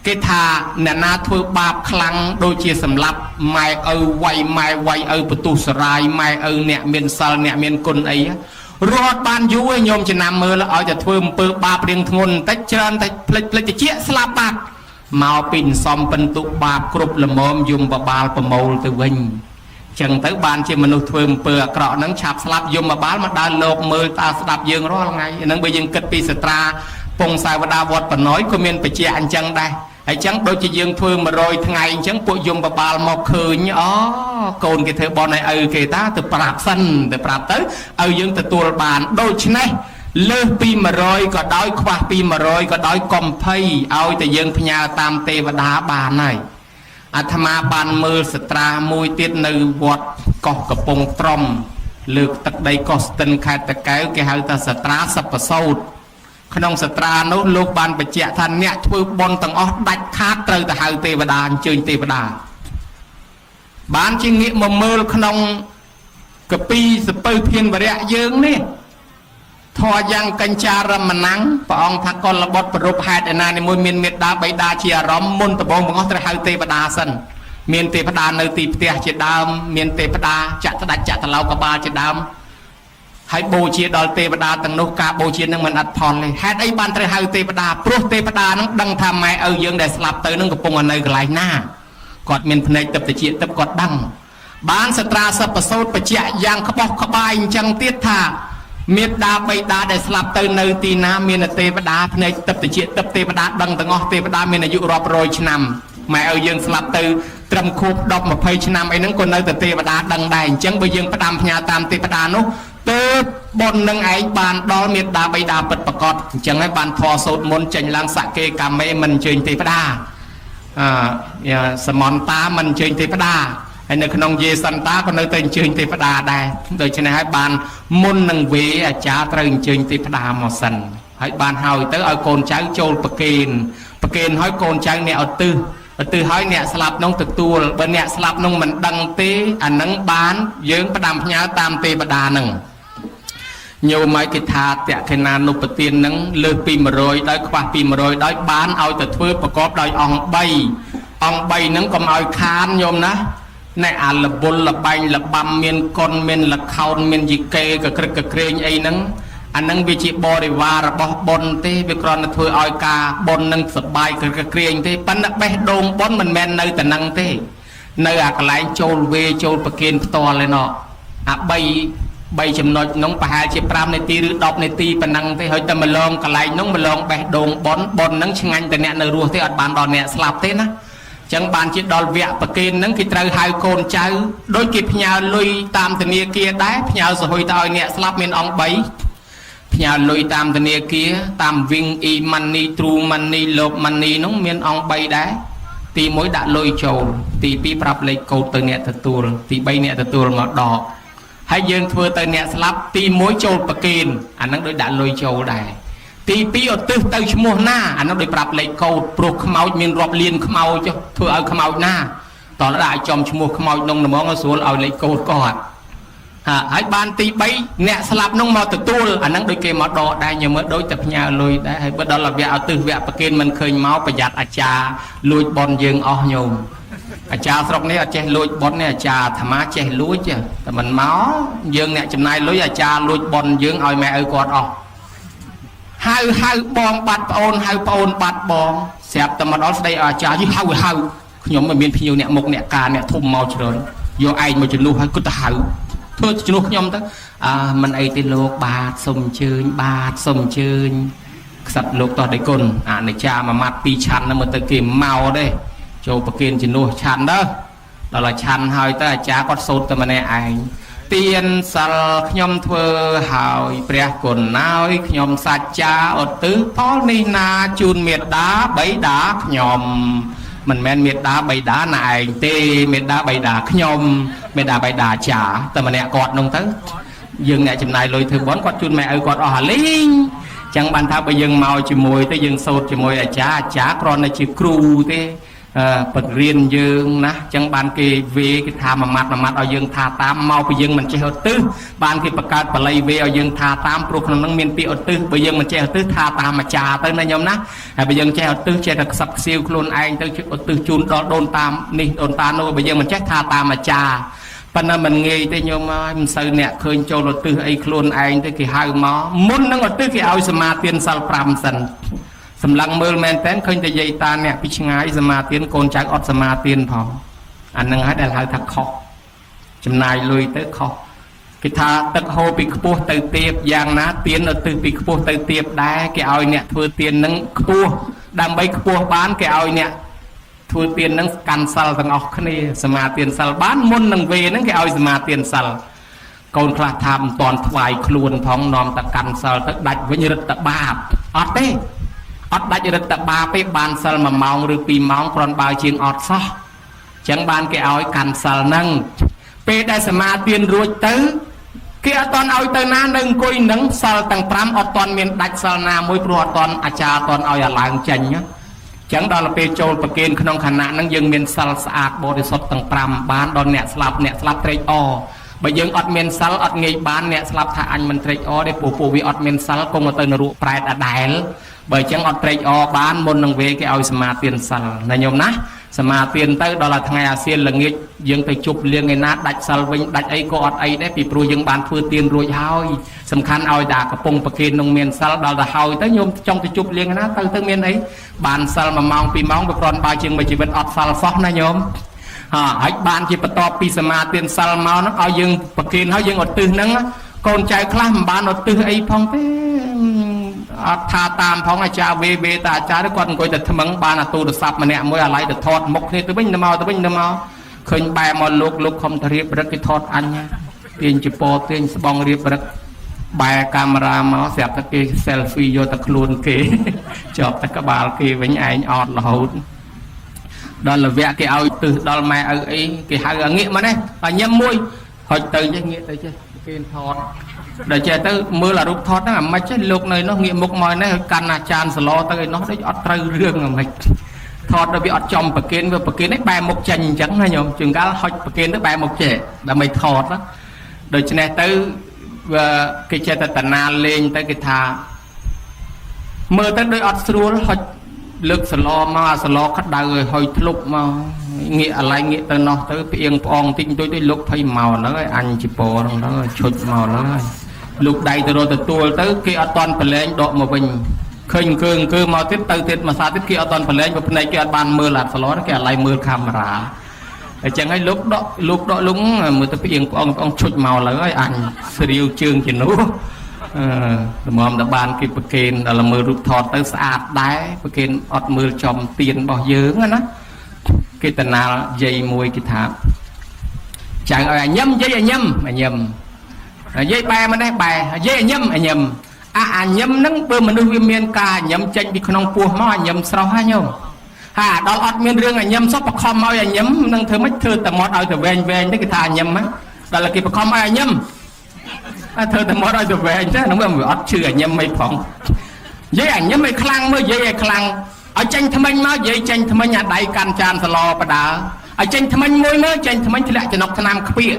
គេថាអ្នកណាធ្វើបាបខ្លាំងដូចជាសម្លាប់ម៉ែឪវាយម៉ែវាយឪបន្ទុះសរាយម៉ែឪអ្នកមានសិលអ្នកមានគុណអីរត់បានយូរញោមចំណាំមើលឲ្យតែធ្វើអំពើបាបរៀងធ្ងន់បន្តិចច្រើនតែផ្លិចតិចស្លាប់បាត់មកពីសំបន្ទុបាបគ្រប់ល្មមយមបបាលប្រមូលទៅវិញចឹងទៅបានជាមនុស្សធ្វើអំពើអាក្រក់ហ្នឹងឆាប់ស្លាប់យមបបាលមកដើរលោកមើលតើស្ដាប់យើងរាល់ថ្ងៃហ្នឹងបើយើងគិតពីសត្រាពងសាវតាវត្តបណ្ណយក៏មានបច្ចៈអញ្ចឹងដែរហើយចឹងដូចជាយើងធ្វើ100ថ្ងៃអញ្ចឹងពួកយមបបាលមកឃើញអូកូនគេធ្វើបន់ឲ្យឪគេតាទៅប្រាប់សិនទៅប្រាប់ទៅឲ្យយើងទទួលបានដូច្នេះលើសពី100ក៏ដោយខ្វះពី100ក៏ដោយកុំភ័យឲ្យតែយើងផ្ញើតាមទេវតាបានហើយអាត្មាបានមើលសត្រាមួយទៀតនៅវត្តកោះកំពង់ត្រំលើកទឹកដីកោះស្ទឹងខេត្តតាកែវគេហៅថាសត្រាសពសោតក្នុងសត្រានោះលោកបានបញ្ជាក់ថាអ្នកធ្វើបុណ្យទាំងអស់ដាច់ខាតត្រូវទៅហៅទេវតាអញ្ជើញទេវតាបានជាងាកមកមើលក្នុងកពីសពៅភានវរៈយើងនេះធរយ៉ាងកញ្ចារមណង្គព្រះអង្គថាកុលបុត្រប្រពហេតុឯណានិមួយមានមេត្តាបិតាជាអារម្មណ៍មុនដំបូងបង្អស់ត្រូវហៅទេវតាសិន មានទេវតានៅទីផ្ទះជាដើមមានទេវតាចាក់ស្ដេចចាក់ត្រឡោកកបាលជាដើមហើយបូជាដល់ទេវតាទាំងនោះការបូជានឹងមិនអត់ផលទេហេតុអីបានត្រូវហៅទេវតាព្រោះទេវតានឹងដឹងថាម៉ែឪយើងដែលស្លាប់ទៅនឹងកំពុងនៅកន្លែងណាគាត់មានភ្នែកទឹកតិចទឹកគាត់ដឹងបានសត្រាសពសោតបច្ចៈយ៉ាងក្បោះក្បាយអញ្ចឹងទៀតថាមេត្តាបិតាដែលស្លាប់ទៅនៅទីណាមានទេវតាភ្នែកទឹកតិចទឹកទេវតាដឹងទាំងអស់ទេវតាមានអាយុរាប់រយឆ្នាំម៉ែឪយើងស្លាប់ទៅត្រឹមខួប10 20ឆ្នាំអីហ្នឹងក៏នៅតែទេវតាដឹងដែរអញ្ចឹងបើយើងផ្ដាំផ្ញើតាមទេវតានោះទើបបុណ្យនឹងឯងបានដល់មេត្តាបិតាពិតប្រកបអញ្ចឹងហើយបានធေါ်សូត្រមុនចេញឡើងសកេកាមេមិនអញ្ជើញទេវតាសមន្តាមិនអញ្ជើញទេវតាហើយនៅក្នុងយេសន្តាក៏នៅតែអញ្ជើញទេវតាដែរដូច្នេះហើយបានមុននឹងវេអាចារ្យត្រូវអញ្ជើញទេវតាមកសិនហើយបានហើយទៅឲ្យកូនចៅចូលប្រគេនហើយកូនចៅអ្នកឧទ្ទិសហើយអ្នកស្លាប់នោះទទួលបើអ្នកស្លាប់នោះមិនដឹងទេអានឹងបានយើងផ្ដាំផ្ញើតាមទេវតានឹងញោមឲ្យគេថាតក្កិណានុបទាននឹងលើសពី100ដោយខ្វះពី100ដោយបានឲ្យទៅធ្វើប្រកបដោយអង្គ3ហ្នឹងកុំឲ្យខានញោមណាណែអាលបុលលបាញ់លបាំមានកុនមានលខោនមានយីកេកក្រឹកកក្រែងអីហ្នឹងអានឹងវាជាបរិវាររបស់បុណ្យទេវាគ្រាន់តែធ្វើឲ្យការបុណ្យនឹងសប្បាយក្រឹកកក្រែងទេប៉ុន្តែបេះដូងបុណ្យមិនមែននៅតែនឹងទេនៅអាកន្លែងចូលវេចូលប្រគេនផ្ទាល់ឯណោះអា3ចំណុចនោះប្រហែលជា5នាទីឬ10នាទីប៉ុណ្ណឹងទេហើយតែម្លងកន្លែងនោះម្លងបេះដូងបុណ្យហ្នឹងឆ្ងាញ់តែអ្នកនៅរស់ទេអត់បានដល់អ្នកស្លាប់ទេណាចឹងបានជាដល់វគ្គប្រគេនហ្នឹងគេត្រូវហៅកូនចៅដូចគេផ្ញើលុយតាមធនាគារដែរផ្ញើសហុយទៅឲ្យអ្នកស្លាប់មានអង្គ3ផ្ញើលុយតាមធនាគារតាម Wing e-money True money លោក money ហ្នឹងមានអង្គ3ដែរទី1ដាក់លុយចូលទី2ប្រាប់លេខកូដទៅអ្នកទទួលទី3អ្នកទទួលមកដកហើយយើងធ្វើទៅអ្នកស្លាប់ទី1ចូលប្រគេនអាហ្នឹងដូចដាក់លុយចូលដែរទី2ឧទ្ទិសទៅឈ្មោះណាអានោះដោយប្រាប់លេខកូដព្រោះខ្មោចមានរាប់លានខ្មោចធ្វើឲ្យខ្មោចណាតោះដាក់ចំឈ្មោះខ្មោចនោះហ្មងស្រួលឲ្យលេខកូដគាត់ហើយបានទី3អ្នកស្លាប់នោះមកទទួលអាហ្នឹងដូចគេមកដកដែរញមើលដូចតែផ្ញើលុយដែរហើយបើដល់វគ្គឧទ្ទិសវគ្គប្រគេនមិនឃើញមកប្រយ័ត្នអាចារ្យលួចបនយើងអស់ញោមអាចារ្យស្រុកនេះអត់ចេះលួចបននេះអាចារ្យអាត្មាចេះលួចតែមិនមកយើងអ្នកចំណាយលុយអាចារ្យលួចបនយើងឲ្យម៉ែឪគាត់អស់ហៅបងបាត់ប្អូនហៅប្អូនបាត់បងស្រាប់តែមកដល់ស្ដីអាចារ្យហៅខ្ញុំមិនមានភ្ញៀវអ្នកមុខអ្នកការអ្នកធំមកច្រើនយកឯងមកជំនួសឲ្យគាត់ទៅហៅធ្វើជំនួសខ្ញុំទៅមិនអីទេលោកបាទសុំអញ្ជើញបាទសុំអញ្ជើញខ្សឹបលោកតោះដៃគុណអានិចាមួយម៉ាត់2ឆាន់ហ្នឹងមើលទៅគេមកទេចូលប្រគេនជំនួសឆាន់ទៅដល់ឲ្យឆាន់ហើយទៅអាចារ្យគាត់សូត្រតែម្នាក់ឯងទានសិលខ្ញុំធ្វើហើយព្រះគុណហើយខ្ញុំសច្ចាឧទ្ទិសផលនេះណាជូនមេត្តាបិតាខ្ញុំមិនមែនមេត្តាបិតាណាឯងទេមេត្តាបិតាខ្ញុំមេត្តាបិតាអាចារ្យតែម្នាក់គាត់នោះទៅយើងអ្នកចំណាយលុយធ្វើបន់គាត់ជូនម៉ែឪគាត់អស់អាលីងចឹងបានថាបើយើងមកជាមួយទៅយើងសូត្រជាមួយអាចារ្យគ្រាន់តែជាគ្រូទេបង្រៀនយើងណាចឹងបានគេវេគេថាមួយម៉ាត់ឲ្យយើងថាតាមមកពីយើងមិនចេះឧទ្ទិសបានគេបង្កើតបល័យវេឲ្យយើងថាតាមព្រោះក្នុងនោះមានពាក្យឧទ្ទិសបើយើងមិនចេះឧទ្ទិសថាតាមអាចារ្យទៅណាញោមណាហើយបើយើងចេះឧទ្ទិសចេះតែខ្សឹបខ្សៀវខ្លួនឯងទៅឧទ្ទិសជូនដល់ដូនតាមនេះដូនតានោះបើយើងមិនចេះថាតាមអាចារ្យប៉ុន្តែមិនងាយទេញោមហើយមិនសូវអ្នកឃើញចូលឧទ្ទិសអីខ្លួនឯងទៅគេហៅមកមុននឹងឧទ្ទិសគេឲ្យសមាទានសិល5សិនសម្លឹងមើលមែនតើឃើញតែយាយតាអ្នកពីឆ្ងាយសមាទានកូនចៅអត់សមាទានផងអានឹងហើយដែលហៅថាខុសចំណាយលុយទៅខុសគេថាទឹកហូរពីខ្ពស់ទៅទាបយ៉ាងណាទានឧទ្ទិសពីខ្ពស់ទៅទាបដែរគេឲ្យអ្នកធ្វើទាននឹងខ្ពស់ដើម្បីខ្ពស់បានគេឲ្យអ្នកធ្វើទាននឹងកាន់សិលទាំងអស់គ្នាសមាទានសិលបានមុននឹងវេនឹងគេឲ្យសមាទានសិលកូនខ្លះថាមិនតាន់ថ្វាយខ្លួនផងនាំតែកាន់សិលទៅដាច់វិញរឹតតែបាបអត់ទេអត់ដាច់រឹតតែបាបទេបានសិល1ម៉ោងឬ2ម៉ោងគ្រាន់បើជាងអត់សោះចឹងបានគេឲ្យកាន់សិលហ្នឹងពេលដែលសមាទានរួចទៅគេអត់តន់ឲ្យទៅណានៅអង្គុយនឹងសិលទាំង5អត់តន់មានដាច់សិលណាមួយព្រោះអត់តន់អាចារ្យអត់តន់ឲ្យអាឡើងចេញចឹងដល់ពេលចូលប្រគេនក្នុងខណៈហ្នឹងយើងមានសិលស្អាតបរិសុទ្ធទាំង5បានដល់អ្នកស្លាប់ត្រេកអរបើយើងអត់មានសិលអត់ងាយបានអ្នកស្លាប់ថាអញមិនត្រេកអរទេព្រោះពួកវាអត់មានសិលគង់ទៅនរកប្រែតដដែលបើអញ្ចឹងអត់ត្រេកអរបានមុននឹងវេគេឲ្យសមាទានសិលណាញោមណា សមាទានទៅដល់ថ្ងៃអាសៀនល្ងាចយើងទៅជប់លៀងឯណាដាច់សិលវិញដាច់អីក៏អត់អីដែរពីព្រោះយើងបានធ្វើទានរួចហើយសំខាន់ឲ្យតែកំពុងប្រគេននឹងមានសិលដល់ទៅហើយទៅញោមចង់ទៅជប់លៀងឯណាទៅមានអីបានសិល1ម៉ោង2ម៉ោងវាគ្រាន់បើជាងមួយជីវិតអត់សិលសោះណាញោមហើយបានជាបន្ទាប់ពីសមាទានសិលមកហ្នឹងឲ្យយើងប្រគេនហើយយើងឧទ្ទិសហ្នឹងកូនចៅខ្លះមិនបានឧទ្ទិសអីផងទេអត់ថាតាមផងអាចារ្យវេតាអាចារ្យគាត់អង្គុយតែថ្មឹងបានអាទូរស័ព្ទម្នាក់មួយអាឡ័យទៅថតមុខគ្នាទៅវិញទៅមកឃើញបែរមកលោកខំទៅរៀបរឹកគេថតអញទាញជប៉ុនទាញស្បង់រៀបរឹកបែរកាមេរ៉ាមកស្រាប់តែគេ selfie យកតែខ្លួនគេជាប់តែក្បាលគេវិញឯងអត់រហូតដល់លវៈគេឲ្យទឹះដល់ម៉ែឪអីគេហៅងាកមកនេះតែញឹមមួយហុចទៅចេះងាកទៅចេះគេថតដល់ចេះទៅមើលអារូបថតហ្នឹងអាម៉េចចេះលោកនៅនោះងាកមុខមកនេះកាន់អាចារ្យសឡទៅឯនោះដូចអត់ត្រូវរឿងអាម៉េចថតដល់វាអត់ចំប្រគេនវាប្រគេនឯបែរមុខចាញ់អញ្ចឹងណាញោមជួនកាលហុចប្រគេនទៅបែរមុខចេះដើម្បីថតដូច្នេះទៅគេចេះតែតាណាលេងទៅគេថាមើលទៅដូចអត់ស្រួលហុចលើកសឡមកអាសឡក្តៅឲ្យហុយធ្លុបមកងាកអាឡ័យងាកទៅនោះទៅផ្អៀងផ្អងតិចតួចទៅលោកភ័យមកហ្នឹងហើយអញជីពរហ្នឹងហើយឈុចមកហ្នឹងហើយលោកដៃទៅរត់ទទួលទៅគេអត់តន់ប្រឡែងដកមកវិញឃើញអង្គើមកទៀតទៅទៀតមួយសាទៀតគេអត់តន់ប្រឡែងព្រោះភ្នែកគេអត់បានមើលអាសឡហ្នឹងគេអាឡ័យមើលកាមេរ៉ាអញ្ចឹងហើយលោកដកលុងមើលទៅផ្អៀងផ្អងឈុចមកលើហើយអញស្រាវជើងជំនួសតម្រាំដល់បានគេប្រគេនដល់មើលរូបថតទៅស្អាតដែរប្រគេនអត់មើលចំទៀនរបស់យើងណាគេតាណាយាយមួយគេថាចៅឲ្យញឹមយាយញឹមយាយបែមកនេះបែយាយញឹមញឹមអាញឹមហ្នឹងបើមនុស្សវាមានការញឹមចេញពីក្នុងពោះមកញឹមស្រស់ហ่าញោមហើយដល់អត់មានរឿងញឹមសោះបខំឲ្យញឹមនឹងធ្វើម៉េចធ្វើតែមកឲ្យទៅវែងទៅគេថាញឹមដល់គេបខំឲ្យញឹមធ្វើតែមកឲ្យទៅវែងទេហ្នឹងវាអត់ជឿញឹមអីផងយាយញឹមឲ្យខ្លាំងមើលយាយឲ្យខ្លាំងឲ្យចេញថ្មិញមកយាយចេញថ្មិញអាដៃកាន់ចានសឡបដាឲ្យចេញថ្មិញមួយមើលចេញថ្មិញធ្លាក់ចំណុកឆ្នាំខ្ពៀក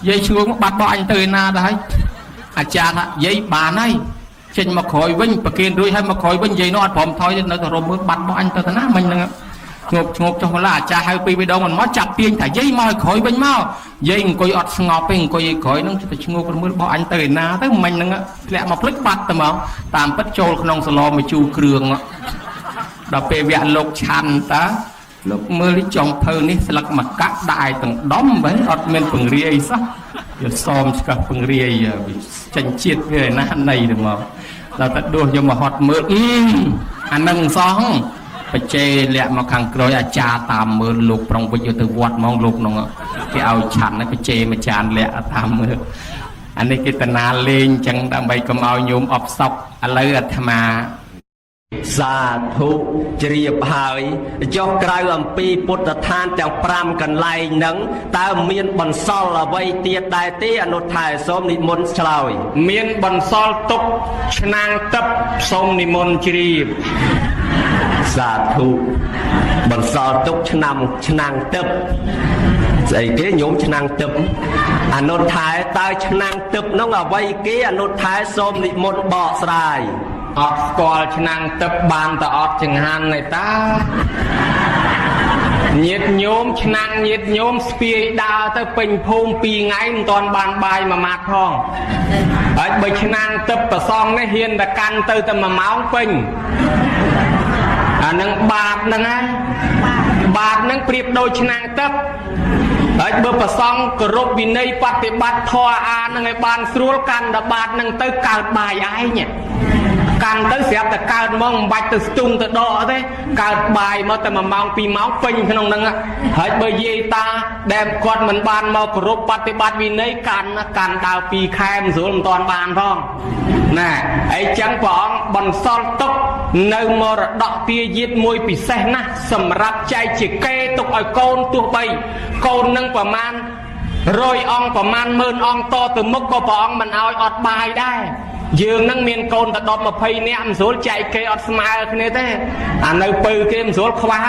យាយឈួងបាត់បោះអញទៅឯណាដែរអាចារ្យថាយាយបានហើយចេញមកក្រោយវិញប្រគេនរួចហើយមកក្រោយវិញយាយនោះអត់ព្រមថយនៅតែរមមើលបាត់បោះអញទៅណាមិញហ្នឹងឈ្ងប់ចុះមកឡាអាចារ្យហៅពីរដងមិនមកចាប់ទាញថាយាយមកឲ្យក្រោយវិញមកយាយអង្គុយអត់ស្ងប់ទេអង្គុយឲ្យក្រោយហ្នឹងទៅឈ្ងប់មើលបោះអញទៅឯណាទៅមិញហ្នឹងធ្លាក់មកភ្លេចបាត់ទៅហ្មងតាមពិតចូលក្នុងសឡមកជូរគ្រឿងដល់ពេលវគ្គលោកឆាន់តាលោកមើលចុងភៅនេះស្លឹកមកកាក់ដាក់ឲ្យទាំងដំបែអត់មានពង្រាយអីសោះយកសមស្កះពង្រាយចេញជាតិវាឯណាណៃទៅមកដល់តែដួសយកមកហត់មើលអានឹងសោះបច្ចេលាក់មកខាងក្រោយអាចារ្យតាមមើលលោកប្រុងវិចយកទៅវត្តហ្មងលោកនោះគេឲ្យឆាន់បច្ចេមួយចានលាក់តាមមើលអានេះគេតាណាលេងអញ្ចឹងដើម្បីកុំឲ្យញោមអបសពឥឡូវអាត្មាសាធុជ្រាបហើយចុះក្រៅអំពីពុទ្ធឋានទាំង5កន្លែងហ្នឹងតើមានបន្សល់អ្វីទៀតដែរទេអនុថែសូមនិមន្តឆ្លើយមានបន្សល់ទុកឆ្នាំងទឹកសូមនិមន្តជ្រាបសាធុបន្សល់ទុកឆ្នាំងទឹកស្អីគេញោមឆ្នាំងទឹកអនុថែតើឆ្នាំងទឹកហ្នឹងអ្វីគេអនុថែសូមនិមន្តបកស្រាយអត់ស្គាល់ឆ្នាំងទឹកបានតែអត់ចង្ហាន់ទេតាញាតិញោមឆ្នាំងញាតិញោមស្ពាយដើរទៅពេញភូមិ2ថ្ងៃមិនទាន់បានបាយមួយម៉ាត់ផងហើយបើឆ្នាំងទឹកប្រសងនេះហ៊ានតែកាន់ទៅតែ1ម៉ោងពេញអានឹងបាបហ្នឹងណាបាបហ្នឹងប្រៀបដូចឆ្នាំងទឹកហើយបើប្រសងគោរពវិន័យបប្រតិបត្តិធម៌អានឹងឲ្យបានស្រួលកាន់តែបាបហ្នឹងទៅកើតបាយឯងកាន់ទៅស្រាប់តែកើតមកមិនបាច់ទៅស្ទុំទៅដកទេកើតបាយមកតែ1ម៉ោង2ម៉ោងពេញក្នុងហ្នឹងហើយបើយាយតាដែលគាត់មិនបានមកគោរពបប្រតិបត្តិវិន័យកាន់ដើរ2ខែមិនស្រួលមិនតាន់បានផងណាអីចឹងព្រះអង្គបន្សល់ទុកនៅមរតកទាយាទមួយពិសេសណាស់សម្រាប់ចែកជាកេរទុកឲ្យកូនទោះបីកូននឹងប្រមាណ100អង្គប្រមាណ10000អង្គតទៅមុខក៏ព្រះអង្គមិនឲ្យអត់បាយដែរយើងនឹងមានកូនតែ10 20នាក់មិនស្រួលចែកគេអត់ស្មើគ្នាទេអានៅពៅគេមិនស្រួលខ្វះ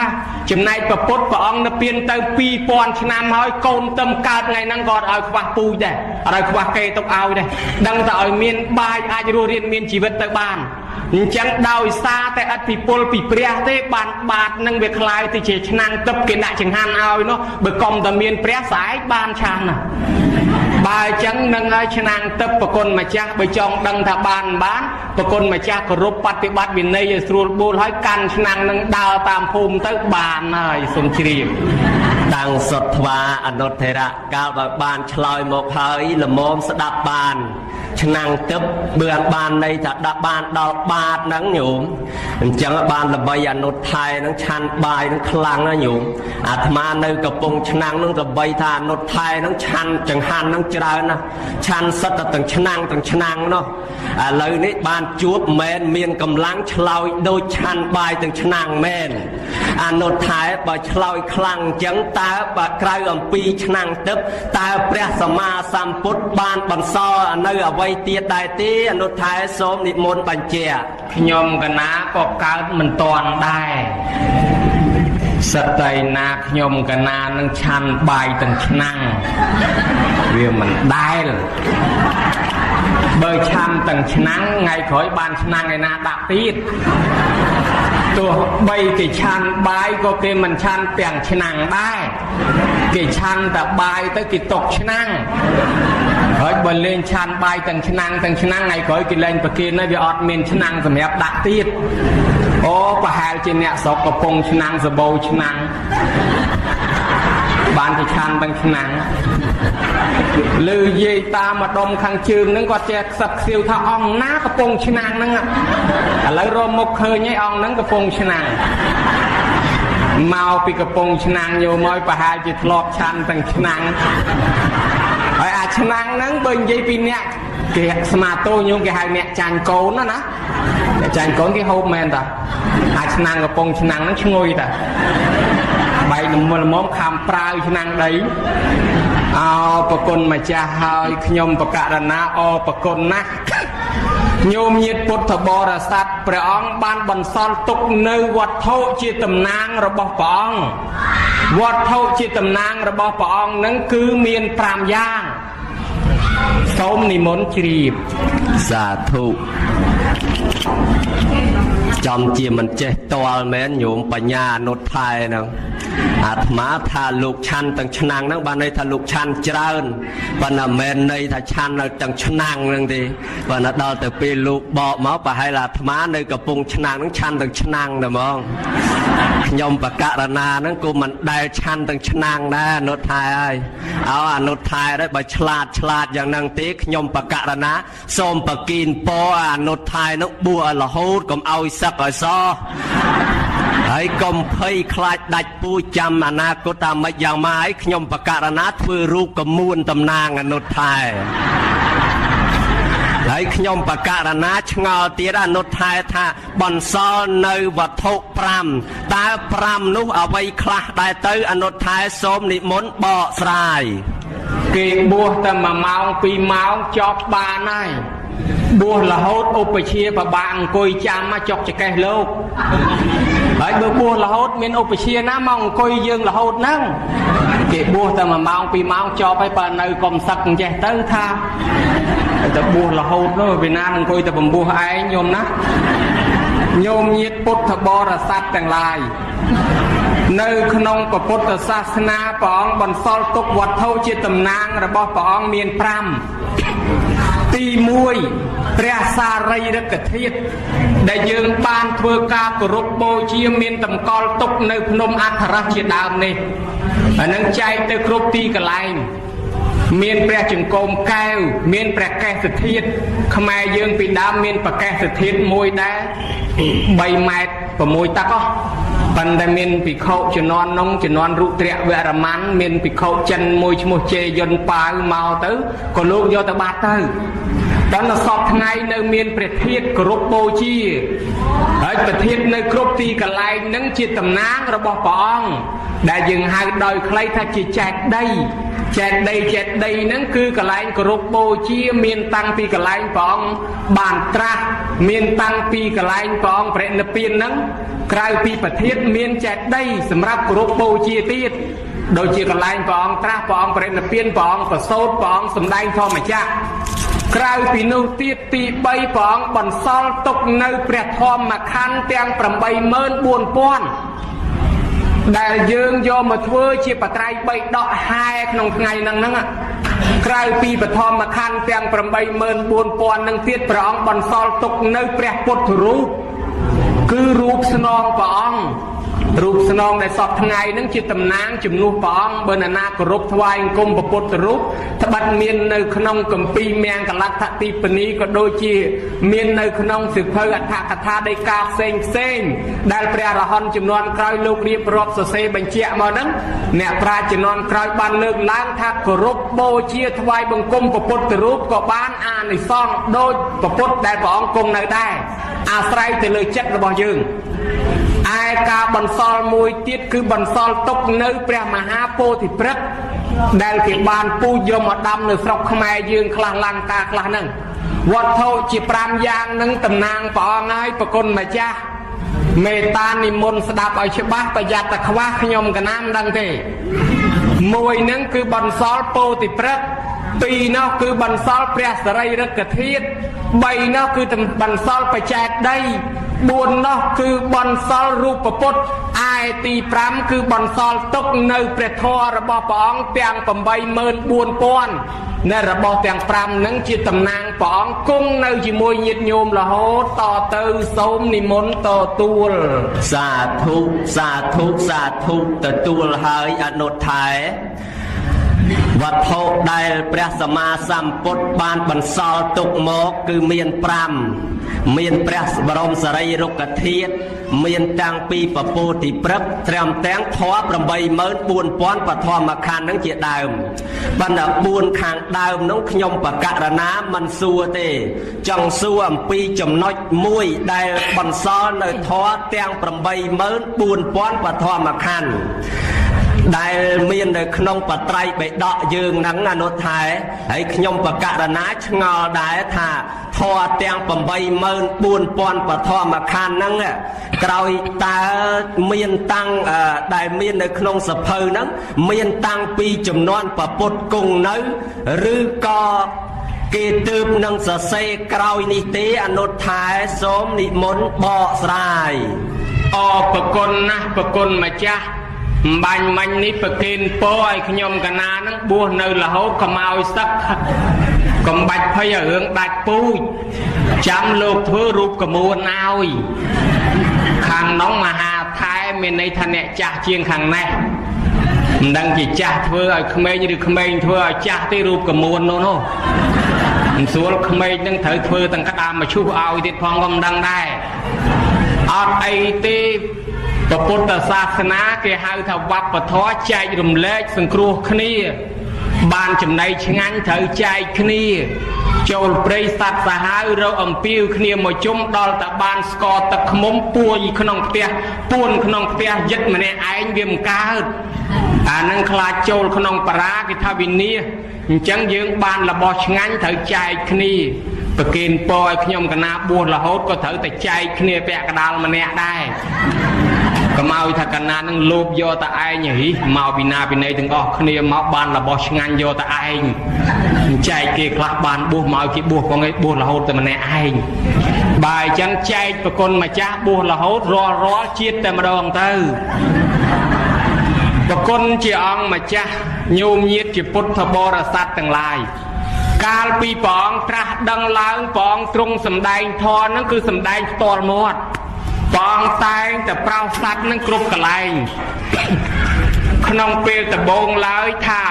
ចំណែកប្រពុតព្រះអង្គនៅពៀនទៅ2000ឆ្នាំហើយកូនទឹមកើតថ្ងៃហ្នឹងក៏អត់ឲ្យខ្វះពូជដែរអត់ឲ្យខ្វះគេទុកឲ្យដែរដឹងតែឲ្យមានបាយអាចរស់រៀនមានជីវិតទៅបាន จังดาวซาแต่อธิปลปีเปรียเตบานบาดนั่งเวคลายที่เจชนังตับเกณฑ์จังหันเอาเนาะเบกอมตะเมียนเปรียสายบานชาน่ะบายจังนั่งไอ้ชนังตับปกลมาจ้าไปจองดังทบานบ้านปกลมาจ้ากรุปปฏิบัติวินัยสรุปบูลให้กันชนังนั่งดาวตามภูมิตับบานนายสมชีรีดังสดทวาอนุเทระก้าวบานชลอยหมกเฮยละมมสดับบานชนังตึบเบื่อบานในจัดดับบานดอกบาดนังหยุ่มจังบานละใบอนุไทยนังชันบายนังคลังนังหยุ่มอาตมาในกระปงชนังนังละใบทานนุไทยนังชันจังหันนังเจริญนะชันสัตตังชนังตังชนังเนาะเลยนี่บานจูบแมนเมียนกำลังชลอยโดยชันบายตังชนังแมนอนุไทยบายชลอยคลังจังตาบะไกรอัมปีชนังตึบตาเปรียสมาสัมพุทธบานบันซอในอวัยเตียได้ตีอนุไทยสมนิมนต์ปัญเจียยมกันนะก็เกิดมันตอนได้สไตนาขยมกันนานังชันใบตังชนังเรียมันได้เลยเบอร์ชันตังชนังไงขอยบานชนังไงนาดักตีดตัวใบกี่ชันใบก็เกมันชันเปลี่ยนชนังได้กี่ชันแต่ใบตะกี่ตกชนังเฮ้ยบอลเล่นชันใบตังชนังไงขอยกินเล่นปะกินนะเดี๋ยวอดเมนชนังสมัยดักตีดโอ้ปะหายจีเนี่ยสกปงชนังสบู่ชนังบานที่ชันตังชนังลือเยตามาดมขังชืมนึงก็แจกสับเซียวท่าอ่องหน้ากระปงชนังนั่งอ่ะแล้วรวมมกเคยไงอ่องนั่งกระปงชนังเมาปีกระปงชนังโยมอยปะหายจีทลอกชันตังชนังไอ้ชนังนั่งเบิ่งเยปีเนี่ยเกะสมาโตโยมเกะหายเนี่ยจานโกนนะจานโกนที่โฮมแมนต่อชนังกระปงชนังนั่งชงอยต่ใบหนุ่มมอมคำปลายชนังใดเอาปกลมาจะหายขยมประกาศนะเอาปกลนะโยมยิดพุทธบริษัทพระองค์บ้านบรรซอนตุกในวัดเท่าจิตตำนางระบอบพระองค์วัดเท่าจิตตำนางระบอบพระองค์นั้นคือเมียนปรามย่างสมนิมนต์จีบสาธุจอมเจียมันเจตัวแม่นโยมปัญญาโนดไทยนะอาตมาทาลูกชันตั้งชนังนั่งบ้านในทาลูกชันเจริญปนแม่นในทาชันตั้งชนังนั่งดีปนดอแต่ปีลูกบอกมาไปให้ละธรรมะในกระปุงชนังนั่งชันตั้งชนังนะมองยมประกาศนานั่งกูมันได้ชันตั้งชนังนะโนดไทยเอาโนดไทยได้ไปฉลาดอย่างนางติ๊กยมประกาศนาส้มปะกินปอโนดไทยนักบัวละหูดก็เอาสักไอ้ซอไอ้กมเพยคลายดัดปูจำอนาคตตามมาอย่างมาไอ้ขยมประกาศนาทือรูปกมูลตำนางอนุไทยไอ้ขยมประกาศนาชงอตีระนุไทยท่าบอนซอในวัดทุกพรำตาพรำนุเอาไว้คลาได้เตออนุไทยสมนิมนต์บ่อสายเกบัวแต่มาเมาปีเมาจอบบาไนบัวละโหดอุปเชียปบางกุยจามมาจอกจะแก่โลกไอ้บัวละโหดมีอุปเชียน้ำมองกุยยืงละโหดนั่งเก็บบัวแต่มาเมาปีเมาจอบไปปานในกรมสักแจเตอร์ท่าแต่บัวละโหดเนาะเวียดนามกุยแต่ผมบัวไอ้โยมนะโยมยิดพุทธบริษัทแต่งลายในขนมกับพุทธศาสนาปองบรรซอลตกวัดเท่าจิตตำนางระบอบปองเมียนพรำตีมวยเปรียสารีรักเทียดได้ยืนปานเพื่อกากรุบโบเชียเมียนตำกอลตกในพนมอัฐราชดาวนี่อันนั้นใจเตะครบตีกระไลเมียนเปรียจึงโกมแก้วเมียนเปรียแก่สเทียดขมายยืนปีดาวเมียนปะแก่สเทียดมวยได้ใบไม้ปะมวยตะก็ปันได้เมียนปีเขาจะนอนน้องจะนอนรุเตะเวรมันเมียนปีเขาจันมวยชมเจยนปลาเมาตื้อก็ลูกโยตบาตื้อตอนเราสอบไงในเมียนประเทศกรุบโบชีไอ้ประเทศในกรุบตีกันไล่นั่งจิตตำนางระบอบปองได้ยังหายโดยใครถ้าจิตแจกได้นั่นคือกไล่กรุบโบชีเมียนตังปีกไล่ปองบานตราเมียนตังปีกไล่ปองเปรนเปียนนั่งกลายปีประเทศเมียนแจกได้สำหรับกรุบโบชีตีดโดยจีกไล่ปองตราปองเปรนเปียนปองประโซดปองสำได้ทอมาจ้า ក្រៅពីនោះទៀតទី3ព្រះអង្គបន្សល់ទុកនៅព្រះធម្មខណ្ឌទាំង 84,000 ដែលយើងយកមកធ្វើជាបត្រៃ3ដកហែក្នុងថ្ងៃហ្នឹងក្រៅពីបឋមខណ្ឌទាំង 84,000 នឹងទៀតព្រះអង្គបន្សល់ទុកនៅព្រះពុទ្ធរូបគឺរូបស្នងព្រះអង្គរូបស្នងដែលសពថ្ងៃហ្នឹងជាតំណាងជំនួសព្រះអង្គបើណាគោរពថ្វាយអង្គមព្រះពុទ្ធរូបត្បិតមាននៅក្នុងគម្ពីរមង្គលដ្ឋទីបនីក៏ដូចជាមាននៅក្នុងសៀវភៅអដ្ឋកថាដីកាផ្សេងដែលព្រះរហន្តជំនាន់ក្រោយលោករៀបរាប់សរសេរបញ្ជាក់មកហ្នឹងអ្នកប្រាជ្ញជំនាន់ក្រោយបានលើកឡើងថាគោរពបូជាថ្វាយបង្គំព្រះពុទ្ធរូបក៏បានអានិសង្សដូចព្រះពុទ្ធដែលព្រះអង្គគង់នៅដែរអាស្រ័យទៅលើចិត្តរបស់យើងឯការបន្សល់មួយទៀតគឺបន្សល់ទុកនៅព្រះមហាពោធិព្រឹក្សដែលគេបានពូជយកមកដាំនៅស្រុកខ្មែរយើងខ្លះលង្កាខ្លះហ្នឹងវត្ថុជា5យ៉ាងនឹងតំណាងព្រះអង្គហើយប្រគុណម្ចាស់មេត្តានិមន្តស្ដាប់ឲ្យច្បាស់ប្រយ័ត្នតែខ្វះខ្ញុំកណាំដឹងទេមួយហ្នឹងគឺបន្សល់ពោធិព្រឹក្ស2នោះគឺបន្សល់ព្រះសរីរិកធាតុ3នោះគឺបន្សល់បច្ចេកដី4នោះគឺបន្សល់រូបពុទ្ធឯទី5គឺបន្សល់ទុកនៅព្រះធម៌របស់ព្រះអង្គទាំង 84,000 នៅរបស់ទាំង5ហ្នឹងជាតំណាងព្រះអង្គគង់នៅជាមួយញាតិញោមរហូតតទៅសូមនិមន្តទទួលសាធុសាធុសាធុទទួលហើយអនុថែវត្ថុដែលព្រះសម្មាសម្ពុទ្ធបានបន្សល់ទុកមកគឺមាន5មានព្រះបរមសារីរុក្ខធាតុមានតាំងពីពពោធិព្រឹក្សត្រឹមទាំងធម៌ 84,000 បឋមខណ្ឌនឹងជាដើមបណ្ដា4ខាងដើមនោះខ្ញុំបករណាមិនសួរទេចង់សួរអំពីចំណុចមួយដែលបន្សល់នៅធម៌ទាំង 84,000 បឋមខណ្ឌដែលមាននៅក្នុងបត្រៃបិដកយើងហ្នឹងអនុថែហើយខ្ញុំបករណាឆ្ងល់ដែរថាធម៌ទាំង 84,000 បឋមខណ្ឌហ្នឹងក្រោយតើមានតាំងដែលមាននៅក្នុងសភៅហ្នឹងមានតាំងពីចំនួនប្រពុតគង់នៅឬក៏គេទើបនឹងសរសេរក្រោយនេះទេអនុថែសូមនិមន្តបកស្រាយអរប្រគុណណាស់ប្រគុណម្ចាស់បាញ់មាញ់នេះប្រគិនពោឲ្យខ្ញុំកណានឹងបួសនៅរហូតកុំឲ្យសឹកកុំបាច់ភ័យរឿងដាច់ពូជចាំលោកធ្វើរូបកមួនឲ្យខាងនោះមហាថែមានន័យថាអ្នកចាស់ជាងខាងនេះមិនដឹងជាចាស់ធ្វើឲ្យក្មេងឬក្មេងធ្វើឲ្យចាស់ទេរូបកមួននោះមិនស្រួលក្មេងនឹងត្រូវធ្វើទាំងក្តាមមកឈូសឲ្យទៀតផងក៏មិនដឹងដែរអត់អីទេពុទ្ធសាសនាគេហៅថាវប្បធម៌ចែករំលែកសង្គ្រោះគ្នាបានចំណៃឆ្ងាញ់ត្រូវចែកគ្នាចូលព្រៃសត្វសាហាវរកអំពាវគ្នាមកជុំដល់តែបានស្ករទឹកខ្មុំពួយក្នុងផ្ទះពួនក្នុងផ្ទះយិតម្នាក់ឯងវាមិនកើតអានឹងខ្លាចចូលក្នុងបារាគេថាវិនាសអញ្ចឹងយើងបានរបស់ឆ្ងាញ់ត្រូវចែកគ្នាប្រគិនពរឲ្យខ្ញុំកណាបួសរហូតក៏ត្រូវតែចែកគ្នាពាក់កដាលម្នាក់ដែរកុំឲ្យថាកណានឹងលោភយកតែឯងហីមកពីណាពីណីទាំងអស់គ្នាមកបានរបស់ឆ្ងាញ់យកតែឯងចែកគេខ្លះបានបួសមកឲ្យគេបួសផងឯងបួសរហូតតែម្នាក់ឯងបើអញ្ចឹងចែកប្រគុណម្ចាស់បួសរហូតរាល់ជាតិតែម្ដងទៅប្រគុណជាអង្គម្ចាស់ញោមញាតជាពុទ្ធបរិស័ទទាំងឡាយកាលពីព្រះអង្គត្រាស់ដឹងឡើងព្រះអង្គទ្រង់សម្ដែងធម៌ហ្នឹងគឺសម្ដែងផ្ទាល់មាត់ព្រះអង្គតែងតែប្រោសសត្វនឹងគ្រប់កន្លែងក្នុងពេលដំបូងឡើយថា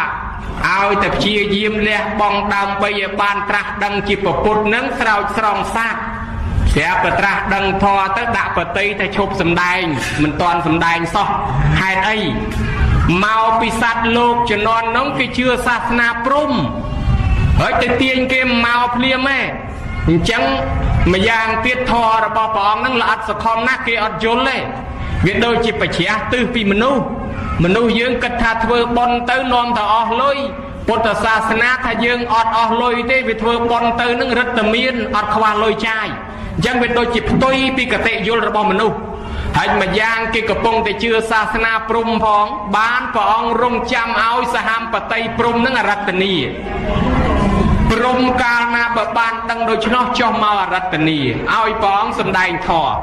ឲ្យតែព្យាយាមលះបង់ដើម្បីឲ្យបានត្រាស់ដឹងជាពុទ្ធនឹងស្រោចស្រង់សត្វស្រាប់តែត្រាស់ដឹងធម៌ទៅដាក់បតីតែឈប់សម្ដែងមិនតាន់សម្ដែងសោះហេតុអីមកពីសត្វលោកជំនាន់នោះគេជឿសាសនាព្រហ្មហើយទៅទាញគេមកភ្លាមឯងអញ្ចឹងម្យ៉ាងទៀតធម៌របស់ព្រះអង្គនឹងល្អិតសខំណាស់គេអត់យល់ទេវាដូចជាបច្រាស់ទិសពីមនុស្សយើងគិតថាធ្វើបុណ្យទៅនាំតែអស់លុយពុទ្ធសាសនាថាយើងអត់អស់លុយទេវាធ្វើបុណ្យទៅនឹងរិទ្ធមានអត់ខ្វះលុយចាយអញ្ចឹងវាដូចជាផ្ទុយពីកតិយល់របស់មនុស្សហើយម្យ៉ាងគេកំពុងតែជឿសាសនាព្រហ្មផងបានព្រះអង្គរងចាំឲ្យសហមបតីព្រហ្មនឹងអរតនី ព្រមកាលណាបើបានដឹងដូច្នោះចុះមកអរតនីឲ្យព្រះអង្គសម្ដែងធម៌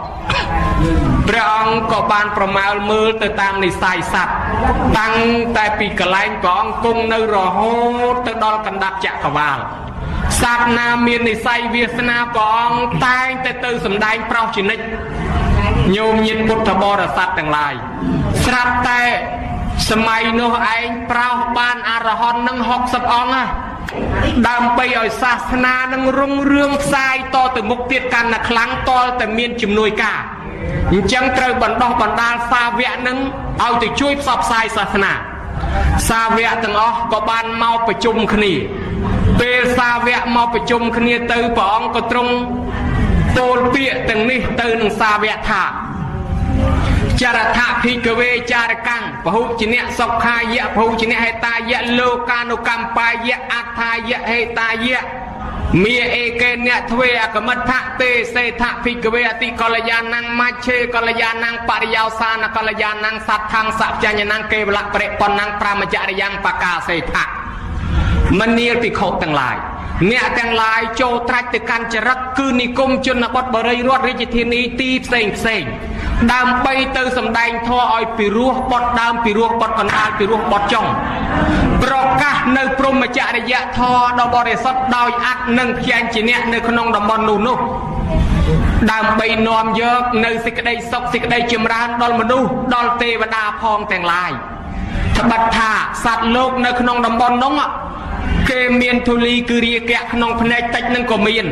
ព្រះអង្គក៏បានប្រមាលមើលទៅតាមនិស័យសត្វតាំងតែពីកន្លែងព្រះអង្គគង់នៅរហូតទៅដល់កណ្ដាប់ចក្រវាលសត្វណាមាននិស័យវាសនាព្រះអង្គតែងតែទៅសម្ដែងប្រោសជានិច្ចញោមញាតិពុទ្ធបរិស័ទទាំងឡាយស្រាប់តែសម័យនោះឯងប្រោសបានអរហន្តនឹង60អង្គណាដើម្បីឲ្យសាសនានឹងរុងរឿងផ្សាយតទៅមុខទៀតកាន់តែខ្លាំងតតែមានជំនួយការអញ្ចឹងត្រូវបណ្ដោះបណ្ដាលសាវកនឹងឲ្យទៅជួយផ្សព្វផ្សាយសាសនាសាវកទាំងអស់ក៏បានមកប្រជុំគ្នាពេលសាវកមកប្រជុំគ្នាទៅព្រះអង្គក៏ទ្រង់ពោលពាក្យទាំងនេះទៅនឹងសាវកថាចរថភិកវេចារកាំងពហុជនៈសុខាយៈពហុជនៈហេតាយៈលោកានុកម្មបាយៈអត្ថាយៈហេតាយៈមាអេកេនៈទ្វេអកមិដ្ឋទេសេថភិកវេអតិកល្យាណੰមច្ឆេកល្យាណੰបរិយោសានកល្យាណੰសត្ថੰសច្ចញ្ញណੰកេវលៈបរិបណੰប្រមចរិយ៉ាងបកាសេថៈមនាលភិក្ខុទាំងឡាយអ្នកទាំងឡាយចូលត្រាច់ទៅកាន់ចរិតគឺនិគមជនបទបរិយរដ្ឋរាជធានីទីផ្សេងដើម្បីទៅសម្ដែងធម៌ឲ្យពិរោះបត់ដើមពិរោះបត់កណ្ដាលពិរោះបត់ចុងប្រកាសនៅព្រហ្មចរិយធម៌ដ៏បរិសុទ្ធដោយអត្តនិងភ័យជាអ្នកនៅក្នុងតំបន់នោះដើម្បីនាំយកនៅសេចក្តីសុខសេចក្តីចម្រើនដល់មនុស្សដល់ទេវតាផងទាំងឡាយត្បិតថាសត្វលោកនៅក្នុងតំបន់នោះគេមានធូលីគឺរាគៈក្នុងភ្នែកតិចនឹងក៏មាន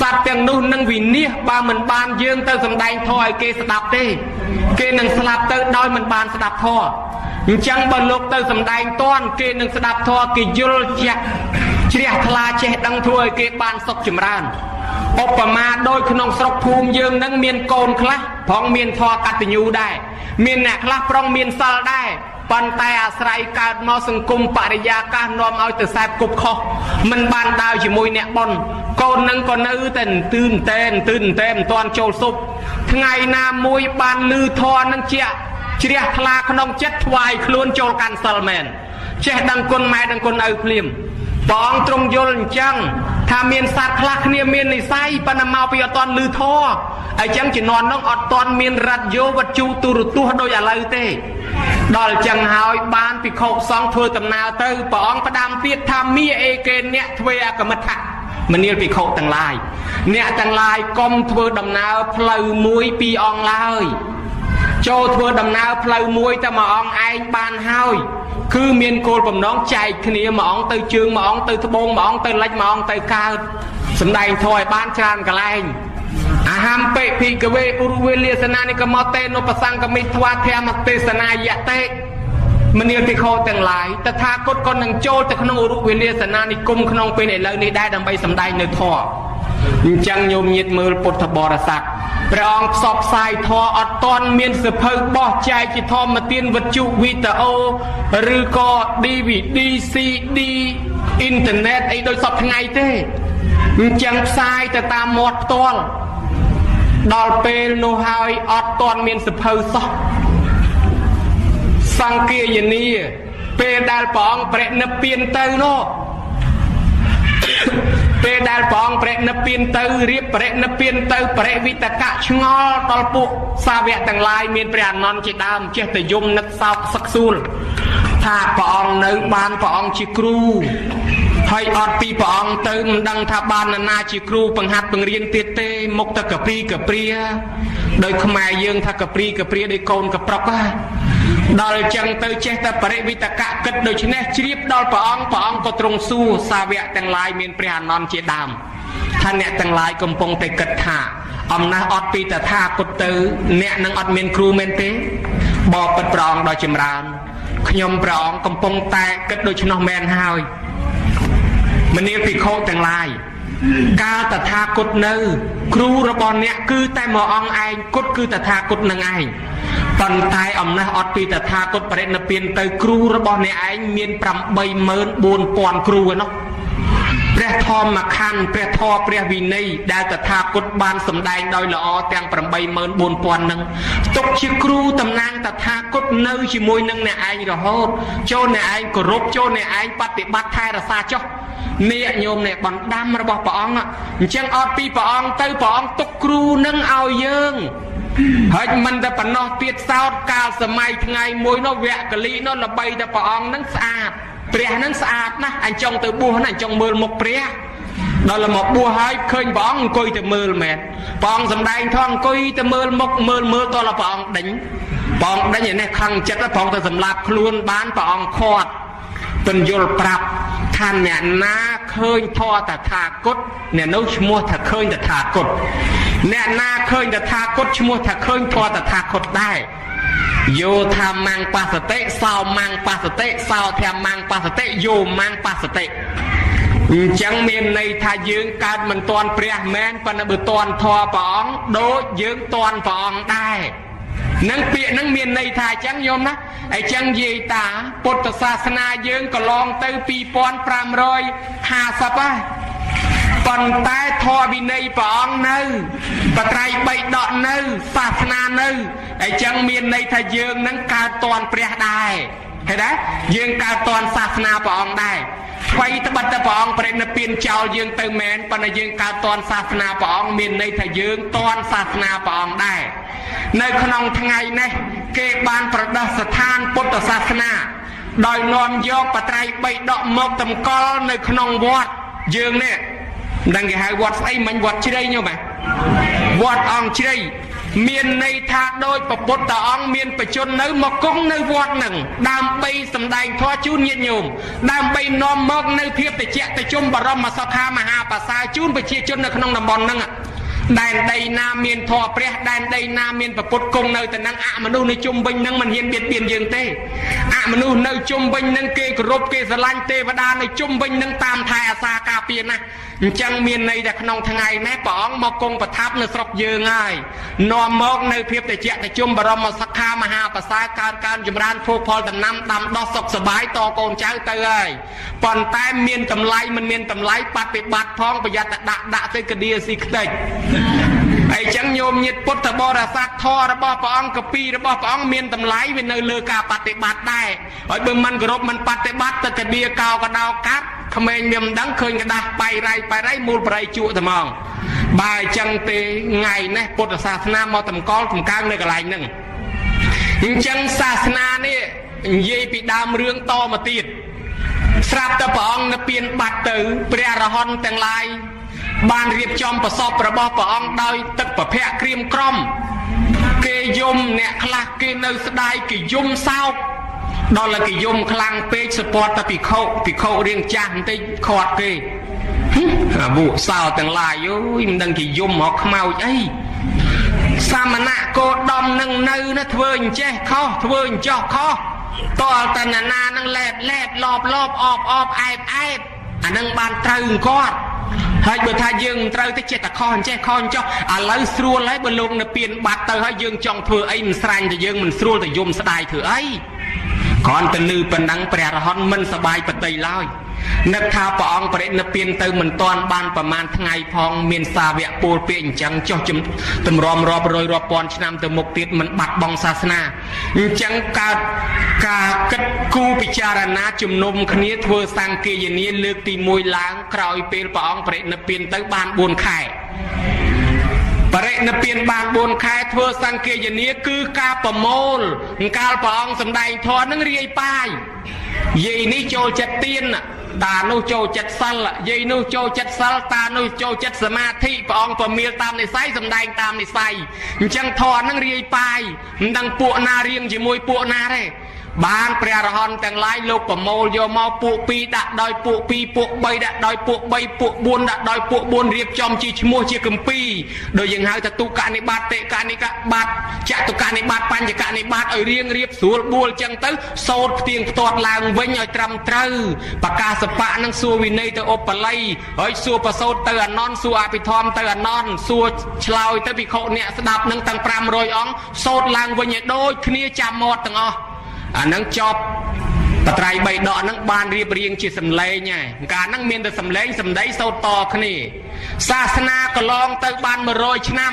សត្វទាំងនោះនឹងវិនាសបើមិនបានយើងទៅសម្ដែងធម៌ឲ្យគេស្ដាប់ទេគេនឹងស្លាប់ទៅដោយមិនបានស្ដាប់ធម៌អញ្ចឹងបើលោកទៅសម្ដែងតន់គេនឹងស្ដាប់ធម៌គេយល់ជាក់ជ្រះថ្លាចេះដឹងធ្វើឲ្យគេបានសុខចម្រើនឧបមាដោយក្នុងស្រុកភូមិយើងនឹងមានកូនខ្លះផងមានធម៌កតញ្ញូដែរមានអ្នកខ្លះប្រុងមានសិលដែរប៉ុន្តែអាស្រ័យកើតមកសង្គមបរិយាកាសនាំឲ្យទៅខ្សែគប់ខុសមិនបានដើរជាមួយអ្នកប៉ុនកូននឹងក៏នៅតែទឿនតែនមិនទាន់ចូលសុបថ្ងៃណាមួយបានលឺធម៌នឹងជាជ្រះថ្លាក្នុងចិត្តថ្វាយខ្លួនចូលកាន់សិលមែនចេះដឹងគុណម៉ែដឹងគុណឪភ្លាមព្រះអង្គទ្រង់យល់អញ្ចឹងថាមានសត្វខ្លះគ្នាមាននិស័យប៉ុន្តែមកពីអត់ទាន់លឺធម៌អញ្ចឹងជំនាន់នោះអត់ទាន់មានរត្តយោវត្ថុទូរទស្សន៍ដូចឥឡូវទេដល់អញ្ចឹងហើយបានភិក្ខុសង្ឃធ្វើដំណើរទៅព្រះអង្គផ្ដាំទៀតថាមាអេកេនៈទ្វេអកមិដ្ឋៈមនាលភិក្ខុទាំងឡាយអ្នកទាំងឡាយកុំធ្វើដំណើរផ្លូវមួយពីរអង្គឡើយចូលធ្វើដំណើរផ្លូវមួយតែមួយអង្គឯងបានហើយគឺមានគោលបំណងចែកគ្នាមួយអង្គទៅជើងមួយអង្គទៅត្បូងមួយអង្គទៅលិចមួយអង្គទៅកើតសម្ដែងធម៌ឲ្យបានច្រើនកន្លែងអាហំបេភិកវេឧរវេលាសនានិកមតេនុបសង្កមិធ្វាធម្មទេសនាយតេមនាលភិក្ខុទាំងឡាយតថាគតក៏នឹងចូលទៅក្នុងឧរវេលាសនានិគមក្នុងពេលឥឡូវនេះដែរដើម្បីសម្ដែងនៅធម៌អញ្ចឹងញោមញាតិមើលពុទ្ធបរិស័ទព្រះអង្គផ្សព្វផ្សាយធម៌អត់ទាន់មានសភៅបោះចែកជាធម្មទានវត្ថុវីដេអូឬក៏ DVD CD អ៊ីនធឺណិតអីដូចសពថ្ងៃទេអញ្ចឹងផ្សាយទៅតាមមាត់ផ្ទាល់ដល់ពេលនោះហើយអត់ទាន់មានសភៅសោះសង្គាយនីពេលដែលព្រះអង្គប្រណិព្វានទៅនោះពេលដែលព្រះអង្គប្រណិព្វានទៅរៀបប្រណិព្វានទៅបរិវិតកៈឆ្ងល់ដល់ពួកសាវកទាំងឡាយមានព្រះអនន្តជាដើមចេះតែយំនឹកសោកសឹកសួលថាព្រះអង្គនៅបានព្រះអង្គជាគ្រូហើយអត់ពីព្រះអង្គទៅមិនដឹងថាបាននរណាជាគ្រូបង្ហាត់បង្រៀនទៀតទេមុខតែកព្រីកព្រាដោយខ្មែរយើងថាកព្រីកព្រាដោយកូនកប្រុកដល់ចឹងទៅចេះតែបរិវិតកៈគិតដូច្នេះជ្រាបដល់ព្រះអង្គក៏ទ្រង់សួរសាវកទាំងឡាយមានព្រះអនន្តជាដើមថាអ្នកទាំងឡាយកំពុងតែគិតថាអំណះអត់ពីតថាគតទៅអ្នកនឹងអត់មានគ្រូមែនទេបបិទ្ធព្រះអង្គដ៏ចម្រើនខ្ញុំព្រះអង្គកំពុងតែគិតដូច្នោះមែនហើយមនាលភិក្ខុទាំងឡាយកាលតថាគតនៅគ្រូរបស់អ្នកគឺតែមួយអង្គឯងគតគឺតថាគតនឹងឯងប៉ុន្តែអំណះអត់ពីតថាគតបរិនិព្វានទៅគ្រូរបស់អ្នកឯងមាន 84000 គ្រូឯនោះព្រះធម្មខណ្ឌព្រះធម៌ព្រះវិន័យដែលតថាគតបានសម្ដែងដោយល្អទាំង 84000 នឹងទុកជាគ្រូតំណាងតថាគតនៅជាមួយនឹងអ្នកឯងរហូតចូលអ្នកឯងគោរពចូលអ្នកឯងបប្រតិបត្តិថែរក្សាចុះ នេះញោមនេះបណ្ដាំរបស់ព្រះអង្គអញ្ចឹងអត់ពីព្រះអង្គទៅព្រះអង្គទុកគ្រូនឹងឲ្យយើងហើយមិនតែប៉ុណ្ណោះទៀតសោតកាលសម័យថ្ងៃមួយនោះវគ្គលីនោះល្បីតែព្រះអង្គនឹងស្អាតព្រះនឹងស្អាតណាស់អញ្ចឹងទៅបួសណាអញ្ចឹងមើលមុខព្រះដល់មកបួសហើយឃើញព្រះអង្គអង្គុយទៅមើលមែនព្រះអង្គសម្ដែងធំអង្គុយទៅមើលមុខមើលតលព្រះអង្គដេញព្រះអង្គដេញឯនេះខឹងចិត្តព្រះអង្គទៅសម្លាប់ខ្លួនបានព្រះអង្គខាត់ពន្យល់ប្រាប់ថាអ្នកណាឃើញធម៌តថាគតអ្នកនោះឈ្មោះថាឃើញតថាគតអ្នកណាឃើញតថាគតឈ្មោះថាឃើញធម៌តថាគតដែរយោថាម៉ាំងបសតិសោម៉ាំងបសតិសោថាម៉ាំងបសតិយោម៉ាំងបសតិអញ្ចឹងមានន័យថាយើងកើតមិនទាន់ព្រះមែនប៉ុន្តែបើទាន់ធម៌ព្រះអង្គដូចយើងទាន់ព្រះអង្គដែរនឹងពាក្យនឹងមានន័យថាអញ្ចឹងញោមណាអញ្ចឹងនិយាយតាពុទ្ធសាសនាយើងកន្លងទៅ2550ហើយប៉ុន្តែធម៌វិន័យព្រះអង្គនៅបត្រៃបីដកនៅសាសនានៅអញ្ចឹងមានន័យថាយើងនឹងកើតទាន់ព្រះដែរឃើញទេយើងកើតទាន់សាសនាព្រះអង្គដែរអ្វីត្បិតតែព្រះអង្គប្រេណពៀនចោលយើងទៅមែនប៉ុន្តែយើងកើតទាន់សាសនាព្រះអង្គមានន័យថាយើងទាន់សាសនាព្រះអង្គដែរនៅក្នុងថ្ងៃនេះគេបានប្រដិស្ថានពុទ្ធសាសនាដោយនាំយកបត្រៃបីដកមកតម្កល់នៅក្នុងវត្តយើងនេះដឹងគេហៅវត្តស្អីមិញវត្តជ្រៃញោមវត្តអង្គជ្រៃមានន័យថាដោយព្រះពុទ្ធអង្គមានបជននៅមកគង់នៅវត្តនឹងដើម្បីសម្ដែងធម៌ជូនញាតិញោមដើម្បីនាំមកនៅភាពតិចតិជុំបរមសុខាមហាប្រសើរជូនប្រជាជននៅក្នុងតំបន់ហ្នឹងដែនដីណាមានធម៌ព្រះដែនដីណាមានព្រះពុទ្ធគង់នៅតែនឹងអមនុស្សនៅជុំវិញនឹងមិនហ៊ានបៀតបៀនយើងទេអមនុស្សនៅជុំវិញនឹងគេគោរពគេស្រឡាញ់ទេវតានៅជុំវិញនឹងតាមថែអាសាការពារណាអញ្ចឹងមានន័យថាក្នុងថ្ងៃនេះព្រះអង្គមកគង់ប្រថាប់នៅស្រុកយើងហើយនាំមកនៅភាពតិចតិជុំបរមសុខាមហាប្រសើរកើនចម្រើនភោគផលដំណាំដាំដុះសុខសប្បាយតកូនចៅទៅហើយប៉ុន្តែមានតម្លៃមិនមានតម្លៃបប្រតិបត្តិផងប្រយ័ត្នតែដាក់ទៅកដៀស៊ីខ្ទេចអញ្ចឹងញោមញាតិពុទ្ធបរិស័ទធម៌របស់ព្រះអង្គកពីរបស់ព្រះអង្គមានតម្លៃវានៅលើការបប្រតិបត្តិដែរហើយបើមិនគោរពមិនបប្រតិបត្តិទៅកដៀកោកដោកាត់ក្មេងមានមិនដឹងឃើញกระดาษបាយរៃមូលប្រៃជក់តែហ្មងបើអញ្ចឹងទេថ្ងៃនេះពុទ្ធសាសនាមកតម្កល់កំកើងនៅកន្លែងហ្នឹងអញ្ចឹងសាសនានេះនិយាយពីដើមរឿងតមកទៀតស្រាប់តែព្រះអង្គនៅពៀនបាត់ទៅព្រះអរហន្តទាំងឡាយបានរៀបចំប្រសពរបស់ព្រះអង្គដោយទឹកប្រភៈក្រៀមក្រំគេយំអ្នកខ្លះគេនៅស្ដាយគេយំសោកដល់គេយំខ្លាំងពេកសពតតែភិក្ខុរៀងចាស់បន្តិចខាត់គេអាវុសោទាំងឡាយអូយមិនដឹងគេយំមកខ្មោចអីសាមណៈគោដំនឹងនៅណាធ្វើអញ្ចេះខុសធ្វើអញ្ចោះខុសតលតណានឹងឡែបលបអបអែបអានឹងបានត្រូវគាត់ហើយបើថាយើងត្រូវទៅចិត្តតែខុសអញ្ចេះខុសអញ្ចោះឥឡូវស្រួលហើយបើលោកនៅពៀនបាត់ទៅហើយយើងចង់ធ្វើអីមិនស្រាញ់តែយើងមិនស្រួលតែយំស្ដាយធ្វើអីគ្រាន់តែលឺប៉ុណ្ណឹងព្រះរហន្តមិនសបាយបតីឡើយនឹកថាព្រះអង្គបរិនិព្វានទៅមិនទាន់បានប្រមាណថ្ងៃផងមានសាវកពោលពាក្យអញ្ចឹងចុះតម្រាំរាប់រយរាប់ពាន់ឆ្នាំទៅមុខទៀតមិនបាត់បង់សាសនាអញ្ចឹងកើតការគិតគូរពិចារណាជំនុំគ្នាធ្វើសង្គាយនាលើកទី1ឡើងក្រោយពេលព្រះអង្គបរិនិព្វានទៅបាន4ខែបរិនិព្វានបាន4ខែធ្វើសង្គាយនាគឺការប្រមូលកាលព្រះអង្គសម្ដែងធម៌នឹងរាយប៉ាយយាយនេះចូលចិត្តទៀនតានោះចូលចិត្តសិលយាយនោះចូលចិត្តសិលតានោះចូលចិត្តសមាធិព្រះអង្គប្រមាលតាមនិស័យសម្ដែងតាមនិស័យអញ្ចឹងធម៌នឹងរាយប៉ាយមិនដឹងពួកណារៀងជាមួយពួកណាទេបានព្រះអរហន្តទាំងឡាយលោកប្រមូលយកមកពួក2ដាក់ដោយពួក2ពួក3ដាក់ដោយពួក3ពួក4ដាក់ដោយពួក4រៀបចំជាឈ្មោះជាគម្ពីរដោយយើងហៅថាទុក្ខនិបាតតិកនិកបាតចតុកនិបាតបញ្ញកនិបាតឲ្យរៀងរៀបស្រួលបួលចឹងទៅសូត្រផ្ទៀងផ្ទាត់ឡើងវិញឲ្យត្រឹមត្រូវបកាសបៈនឹងសួរវិន័យទៅឧបល័យហើយសួរប្រសូតទៅអនន្តសួរអភិធម្មទៅអនន្តសួរឆ្លើយទៅភិក្ខុអ្នកស្ដាប់នឹងទាំង500អង្គសូត្រឡើងវិញឲ្យដូចគ្នាចាំមាត់ទាំងអស់អានឹងចប់បត្រៃបីដកហ្នឹងបានរៀបរៀងជាសម្លេងហើយកាលហ្នឹងមានតែសម្លេងសម្ដីសូត្រតគ្នាសាសនាកន្លងទៅបាន100ឆ្នាំ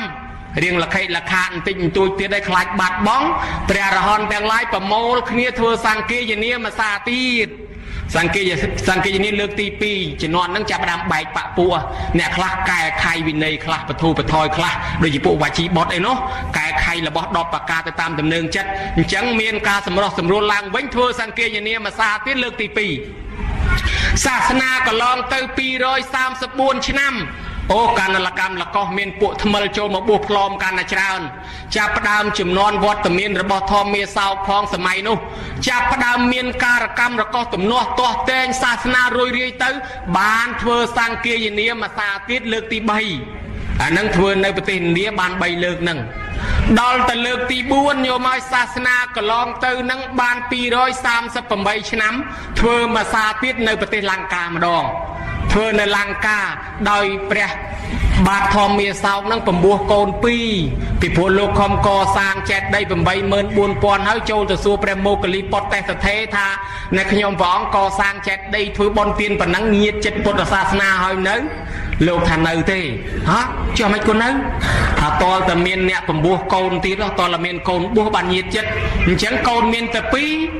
រៀងលខិលខាតបន្តិចបន្តួចទៀតឲ្យខ្លាចបាត់បង់ព្រះអរហន្តទាំងឡាយប្រមូលគ្នាធ្វើសង្គាយនាមួយសាទៀត សង្កេតនេះលើកទី2ជំនាន់ហ្នឹងចាប់ផ្ដើមបែកបាក់ពួកអ្នកខ្លះកែខៃវិន័យខ្លះបធូបថយខ្លះដូចជាពួកវាជីបុតអីនោះកែខៃរបស់10ប្រការទៅតាមដំណើរចិត្តអញ្ចឹងមានការសម្រោះសម្រួលឡើងវិញធ្វើសង្កេតនាមសាទៀតលើកទី2សាសនាកន្លងទៅ234ឆ្នាំអូកាលកម្មលកោះមានពួកថ្មិលចូលមកបួសផ្លอมកាន់តែច្រើនចាប់ផ្ដើមចំនួនវត្តមានរបស់ធម្មមាសោកផងសម័យនោះចាប់ផ្ដើមមានការកម្មរកោះទំនាស់ទាស់តែងសាសនារុយរាយទៅបានធ្វើសង្គាយនាមសាទៀតលើកទី3អានឹងធ្វើនៅប្រទេសឥណ្ឌាបាន3លើកហ្នឹងដល់ទៅលើកទី4យកមកសាសនាកន្លងទៅនឹងបាន238ឆ្នាំធ្វើមួយសាទៀតនៅប្រទេសលង្កាម្ដងធ្វើនៅលង្កាដោយព្រះបាទធម្មមាសោកនឹងពំពោះកូន2ពីព្រោះលោកខំកសាងចេតិយ 84000 ហើយចូលទៅសួរព្រះមោគលីពុទ្ធទេសថេថានៅខ្ញុំព្រះអង្គកសាងចេតិយធ្វើបុណ្យទានប៉ុណ្ណឹងញាតិចិត្តពុទ្ធសាសនាហើយនៅលោកថានៅទេហ៎ចុះមិនគុណនៅថាតលតែមានអ្នកពំពោះកូនទៀតតលតែមានកូនបួសបានញាតិចិត្តអញ្ចឹងកូនមានតែ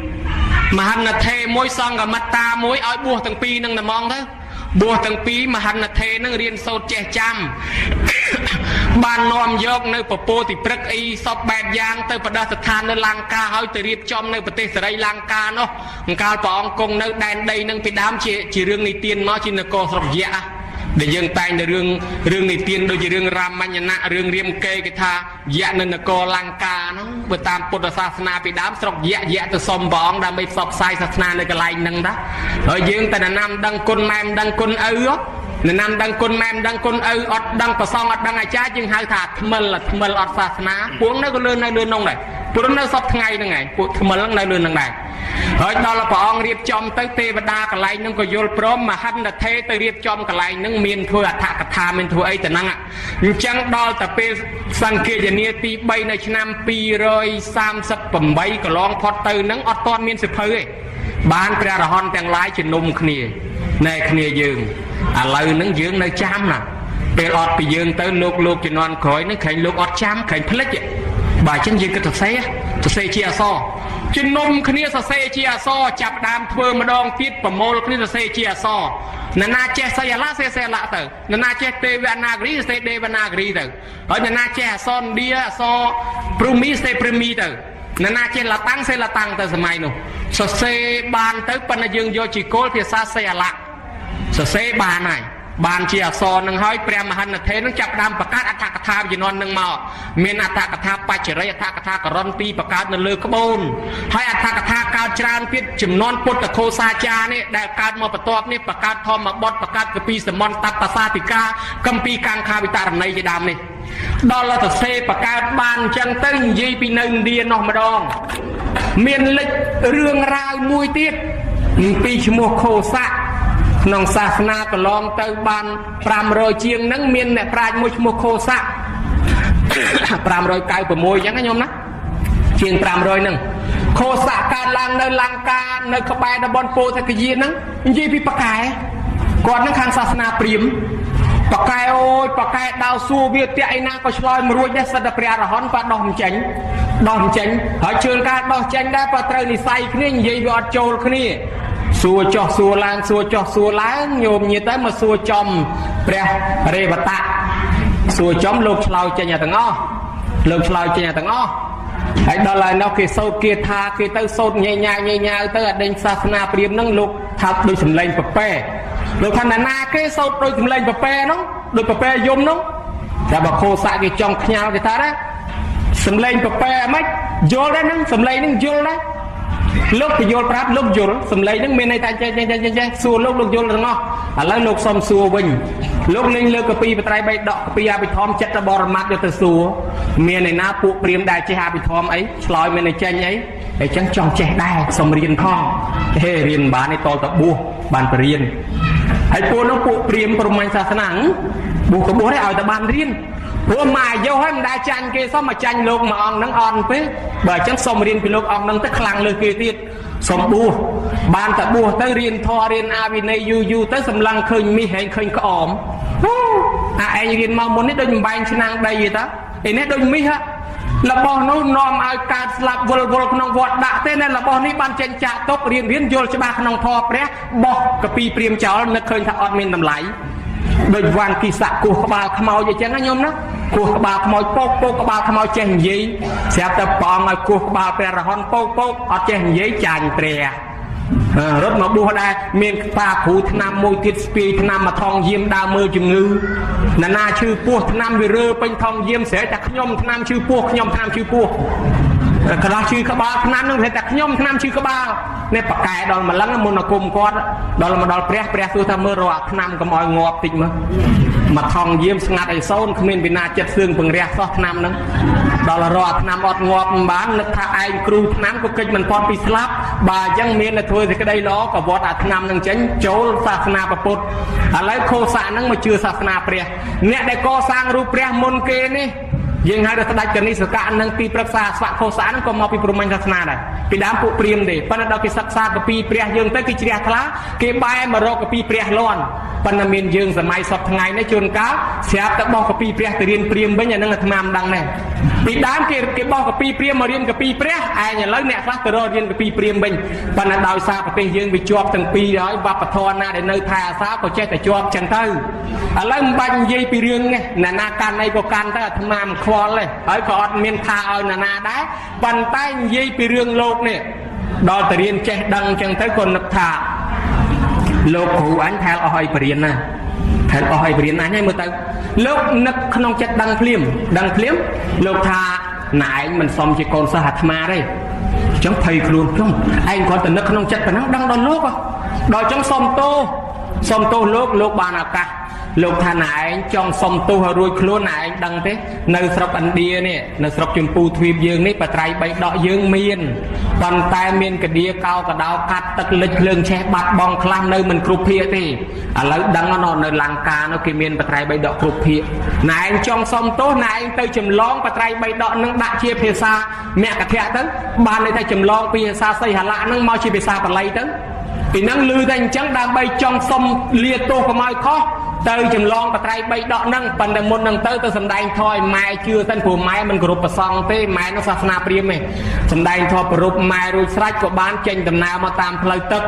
2មហិនថេមួយសង្ឃមត្តាមួយឲ្យបួសទាំងពីរនឹងតែហ្មងទៅបួសទាំងពីរមហិនថេនឹងរៀនសូត្រចេះចាំបាននាំយកនៅពពោតិព្រឹកអីសពបែបយ៉ាងទៅប្រដាស្ថាននៅលង្កាហើយទៅរៀបចំនៅប្រទេសសេរីលង្កានោះកាលព្រះអង្គគង់នៅដែនដីនឹងពីដើមជារឿងនិទានមកជានគរស្រុកយៈដែលយើងតែងតែរឿងនិទានដូចជារឿងរាមញ្ញណៈរឿងរាមកេរគេថាយៈនៅនគរលង្កាហ្នឹងបើតាមពុទ្ធសាសនាពីដើមស្រុកយៈទៅសុំព្រះអង្គដើម្បីផ្សព្វផ្សាយសាសនានៅកន្លែងហ្នឹងតាហើយយើងតែណាំដឹងគុណម៉ែមិនដឹងគុណឪណាំដឹងគុណម៉ែមិនដឹងគុណឪអត់ដឹងប្រសងអត់ដឹងអាចារ្យយើងហៅថាថ្មិលអត់សាសនាពួកនៅក៏លឿននៅនោះដែរព្រោះនៅសពថ្ងៃហ្នឹងឯងពួកថ្មិលហ្នឹងនៅលឿនហ្នឹងដែរហើយដល់ព្រះអង្គរៀបចំទៅទេវតាកន្លែងហ្នឹងក៏យល់ព្រមមហិនថេទៅរៀបចំកន្លែងហ្នឹងមានធ្វើអដ្ឋកថាមានធ្វើអីទៅហ្នឹងអញ្ចឹងដល់តែពេលសង្គាយនាទី3នៅឆ្នាំ238កន្លងផុតទៅហ្នឹងអត់ទាន់មានសិភៅទេបានព្រះរហន្តទាំងឡាយជំនុំគ្នាណែគ្នាយើងឥឡូវហ្នឹងយើងនៅចាំណាពេលអត់ពីយើងទៅលោកជំនាន់ក្រោយហ្នឹងក្រែងលោកអត់ចាំក្រែងភ្លេចបើអញ្ចឹងយើងគិតសរសេរជាអក្សរជំនុំគ្នាសរសេរជាអក្សរចាប់ដើមធ្វើម្ដងទៀតប្រមូលគ្នាសរសេរជាអក្សរនរណាចេះសយឡាសេសយឡាទៅនរណាចេះទេវនាគរីសេទេវនាគរីទៅហើយនរណាចេះអក្សរឥណ្ឌាអក្សរព្រមីសេព្រមីទៅនរណាចេះលតាំងសេលតាំងទៅសម័យនោះសរសេរបានទៅប៉ុន្តែយើងយកជាគោលភាសាសយឡាសរសេរបានហើយបានជាអក្សរនឹងហើយព្រះមហិនថេនឹងចាប់ដើមបង្កើតអដ្ឋកថាជំនាន់នឹងមកមានអដ្ឋកថាបច្ចរិយអដ្ឋកថាករុនទីបង្កើតនៅលើក្បូនហើយអដ្ឋកថាកើតច្រើនទៀតជំនាន់ពុទ្ធឃោសាចារនេះដែលកើតមកបន្ទាប់នេះបង្កើតធម្មបទបង្កើតកពីសមន្តបសាតិកាកម្ពីកាំងខាវិតរណីជាដើមនេះដល់ទៅសេបង្កើតបានអញ្ចឹងទៅនិយាយពីនៅឥណ្ឌានោះម្ដងមានលេចរឿងរ៉ាវមួយទៀតពីឈ្មោះខោសាក្នុងសាសនាកន្លងទៅបាន500ជាងហ្នឹងមានអ្នកប្រាជ្ញមួយឈ្មោះខោសា596អញ្ចឹងណាញោមណាជាង500ហ្នឹងខោសាកើតឡើងនៅលង្កានៅក្បែរតំបន់ពោធិគយាហ្នឹងនិយាយពីប៉កែគាត់ហ្នឹងខាងសាសនាព្រាហ្មណ៍ប៉កែអូយប៉កែដៅសួរវាតាក់ឯណាក៏ឆ្លើយមិនរួចដែរសិតតែព្រះអរហន្តប៉ដោះមិនចេញហើយជឿនការដោះចេញដែរប៉ត្រូវនិស័យគ្នានិយាយវាអត់ចូលគ្នាសួរចោះសួរឡើងសួរចោះសួរឡើងញោមញាទៅមកសួរចំព្រះរេវតៈសួរចំលោកឆ្លើយចេញទាំងអស់ហើយដល់ហើយនោះគេសោតគេថាគេទៅសោតញ៉ាវទៅអដេញសាសនាព្រាហ្មណ៍ហ្នឹងលោកថាដូចសម្លេងប្រប៉ែលោកថាណាគេសោតដូចសម្លេងប្រប៉ែហ្នឹងដូចប្រប៉ែយំហ្នឹងតែបើខោសាក់គេចង់ខ្ញាល់គេថាណាសម្លេងប្រប៉ែហ្មងយល់ដែរហ្នឹងសម្លេងហ្នឹងយល់ដែរលោកពយល់ប្រាប់លោកយល់សម្លេងហ្នឹងមានន័យថាចេះសួរលោកយល់ទាំងអស់ឥឡូវលោកសុំសួរវិញលោកលេងលើកកពីបត្រៃបីដកកពីអភិធម្មចិត្តបរមត្តយកទៅសួរមានឯណាពួកព្រាហ្មណ៍ដែលចេះអភិធម្មអីឆ្លើយមានតែចេញអីអញ្ចឹងចង់ចេះដែរសុំរៀនផងរៀនបានឯតតបួសបានបរៀនហើយពួកនោះពួកព្រាហ្មណ៍ព្រហ្មញ្ញសាសនាបួសក៏បួសដែរឲ្យតែបានរៀនព្រោះមកអាយុហើយមិនដែលចាញ់គេសុំមកចាញ់លោកមួយអង្គហ្នឹងអន់ពេកបើអញ្ចឹងសុំរៀនពីលោកអង្គហ្នឹងទៅខ្លាំងលើគេទៀតសុំបួសបានតែបួសទៅរៀនធម៌រៀនអាវិន័យយូរទៅសម្លឹងឃើញមាសហែងឃើញក្អមអាឯងរៀនមកមុននេះដូចបំបែងឆ្នាំងដីទេតាឯនេះដូចមាស របស់នោះនាំឲ្យកើតស្លាប់វល់ក្នុងវត្តដាក់ទេណារបស់នេះបានចេញចាក់ទុករៀនយល់ច្បាស់ក្នុងធម៌ព្រះបោះកពីព្រាមចោលនឹកឃើញថាអត់មានតម្លៃដូចវ៉ាន់គីសាក់គោះក្បាលខ្មោចអញ្ចឹងណាញោមណាគោះក្បាលខ្មោចពោកក្បាលខ្មោចចេះនិយាយស្រាប់តែព្រះអង្គឲ្យគោះក្បាលព្រះរហន្តពោកអត់ចេះនិយាយចាញ់ព្រះរត់មកបួសដែរមានខ្វាគ្រូឆ្នាំមួយទៀតស្ពាយឆ្នាំមកថងយាមដើរមើលជំងឺណាឈឺពោះឆ្នាំវារើពេញថងយាមស្រែតែខ្ញុំឆ្នាំឈឺពោះខ្ញុំឆ្នាំឈឺពោះកន្លះឈឺក្បាលឆ្នាំនឹងតែខ្ញុំឆ្នាំឈឺក្បាលនេះបកែដល់ម្លឹងមុនអាគុំគាត់ដល់មកដល់ព្រះសួរថាមើលរកឆ្នាំកុំឲ្យងាប់តិចមើលមកថងយាមស្ងាត់ឲ្យសូនគ្មានវិណាចិត្តសឿងពង្រះសោះឆ្នាំហ្នឹងដល់រកឆ្នាំអត់ងាប់មិនបាននឹកថាឯងគ្រូឆ្នាំក៏កិច្ចមិនផុតពីស្លាប់បើអញ្ចឹងមានតែធ្វើសេចក្តីល្អក៏វត្តអាឆ្នាំហ្នឹងចេញចូលសាសនាពុទ្ធឥឡូវខោសាហ្នឹងមកជឿសាសនាព្រះអ្នកដែលកសាងរូបព្រះមុនគេនេះយើងហៅថាស្ដេចកនិសកៈនឹងទីប្រឹក្សាស្វៈខោសាហ្នឹងក៏មកពីព្រហ្មញ្ញសាសនាដែរពីដើមពួកព្រាហ្មណ៍ទេប៉ុន្តែដល់គេសិក្សាកពីព្រះយើងទៅគេជ្រះថ្លាគេបែរមករកកពីព្រះលន់ប៉ុន្តែមានយើងសម័យសពថ្ងៃនេះជួនកាលស្រាប់តែបោះកពីព្រះទៅរៀនព្រាហ្មណ៍វិញអានឹងអាត្មាមិនដឹងដែរពីដើមគេបោះកពីព្រាហ្មណ៍មករៀនកពីព្រះឯងឥឡូវអ្នកខ្លះទៅរករៀនកពីព្រាហ្មណ៍វិញប៉ុន្តែដោយសារប្រទេសយើងវាជាប់ទាំងពីរហើយវប្បធម៌ណាដែលនៅថែអាសាក៏ចេះតែជាប់ចឹងទៅឥឡូវមិនបាច់និយាយពីរឿងនេះអ្នកណាកាន់អីក៏កាន់ទៅអាត្មាមិនខ្វល់ទេហើយក៏អត់មានថាឲ្យណាដែរប៉ុន្តែនិយាយពីរឿងលោកនេះដល់ទៅរៀនចេះដឹងចឹងទៅក៏នឹកថាលោកគ្រូអញថែលអស់ឲ្យបរៀនណាថែលអស់ឲ្យបរៀនអញហើយមើលទៅលោកនឹកក្នុងចិត្តដឹងភ្លាមលោកថាណែឯងមិនសមជាកូនសិស្សអាត្មាទេចឹងភ័យខ្លួនខ្ញុំឯងគាត់ទៅនឹកក្នុងចិត្តប៉ុណ្ណឹងដឹងដល់លោកដល់ចឹងសុំទោសលោកបានឱកាសលោកថាណែឯងចង់សុំទោសឲ្យរួចខ្លួនណែឯងដឹងទេនៅស្រុកឥណ្ឌានេះនៅស្រុកជម្ពូទ្វីបយើងនេះបត្រៃបីដកយើងមានប៉ុន្តែមានកដៀកោកដោកាត់ទឹកលិចភ្លើងឆេះបាត់បងខ្លះនៅមិនគ្រប់ភាគទេឥឡូវដឹងនៅលង្កានោះគេមានបត្រៃបីដកគ្រប់ភាគណែឯងចង់សុំទោសណែឯងទៅចម្លងបត្រៃបីដកនឹងដាក់ជាភាសាមគ្គធៈទៅបានន័យថាចម្លងពីភាសាសីហលៈនឹងមកជាភាសាបាលីទៅពីហ្នឹងឮតែអញ្ចឹងដើម្បីចង់សុំលាទោសកុំឲ្យខុសទៅចម្លងបត្រៃបីដកហ្នឹងប៉ុន្តែមុនហ្នឹងទៅសម្ដែងធម៌ឲ្យម៉ែជឿទៅព្រោះម៉ែមិនគោរពប្រសង់ទេម៉ែនោះសាសនាព្រាហ្មណ៍ទេសម្ដែងធម៌ប្រពម៉ែរួចស្រេចក៏បានចេញដំណើរមកតាមផ្លូវទឹក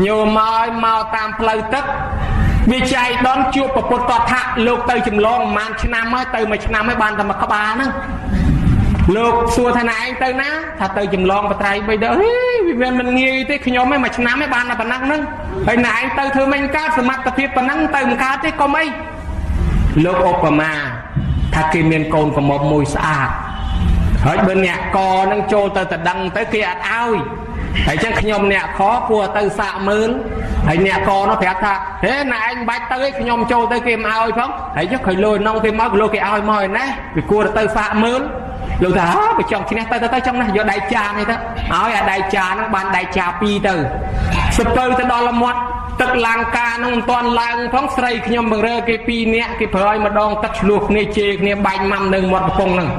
ញោមមកតាមផ្លូវទឹកវាចៃដន្យជួបព្រះពុទ្ធតថៈលោកទៅចម្លងប្រហែលឆ្នាំហើយទៅមួយឆ្នាំហើយបានតែមួយក្បាលហ្នឹងលោកសួរថាណែឯងទៅណាថាទៅចម្លងបត្រៃបីដកវាមិនងាយទេខ្ញុំឯងមួយឆ្នាំឯងបានតែប៉ុណ្ណឹងហ្នឹងហើយណែឯងទៅធ្វើមិនកើតសមត្ថភាពប៉ុណ្ណឹងទៅមិនកើតទេកុំអីលោកឧបមាថាគេមានកូនកំមុំមួយស្អាតហើយបើអ្នកកនឹងចូលទៅតដឹងទៅគេអត់ឲ្យហើយចឹងខ្ញុំអ្នកខគួរទៅសាកមើលហើយអ្នកកនោះប្រាប់ថាហេណែឯងបាច់ទៅឯងខ្ញុំចូលទៅគេមិនឲ្យផងហើយចុះឃើញលុយនងគេមកលោកគេឲ្យមកឯណាវាគួរទៅសាកមើលលោកថាបើចង់ឈ្នះទៅចង់ណាយកដៃចានេះទៅឲ្យអាដៃចាហ្នឹងបានដៃចា2ទៅសពទៅដល់ល្មាត់ទឹកលង្កាហ្នឹងមិនទាន់ឡើងផងស្រីខ្ញុំបង្រើគេ2នាក់គេប្រើឲ្យម្ដងទឹកឆ្លោះគ្នាជេរគ្នាបាញ់ម៉ាំនៅមាត់កំពង់ហ្នឹង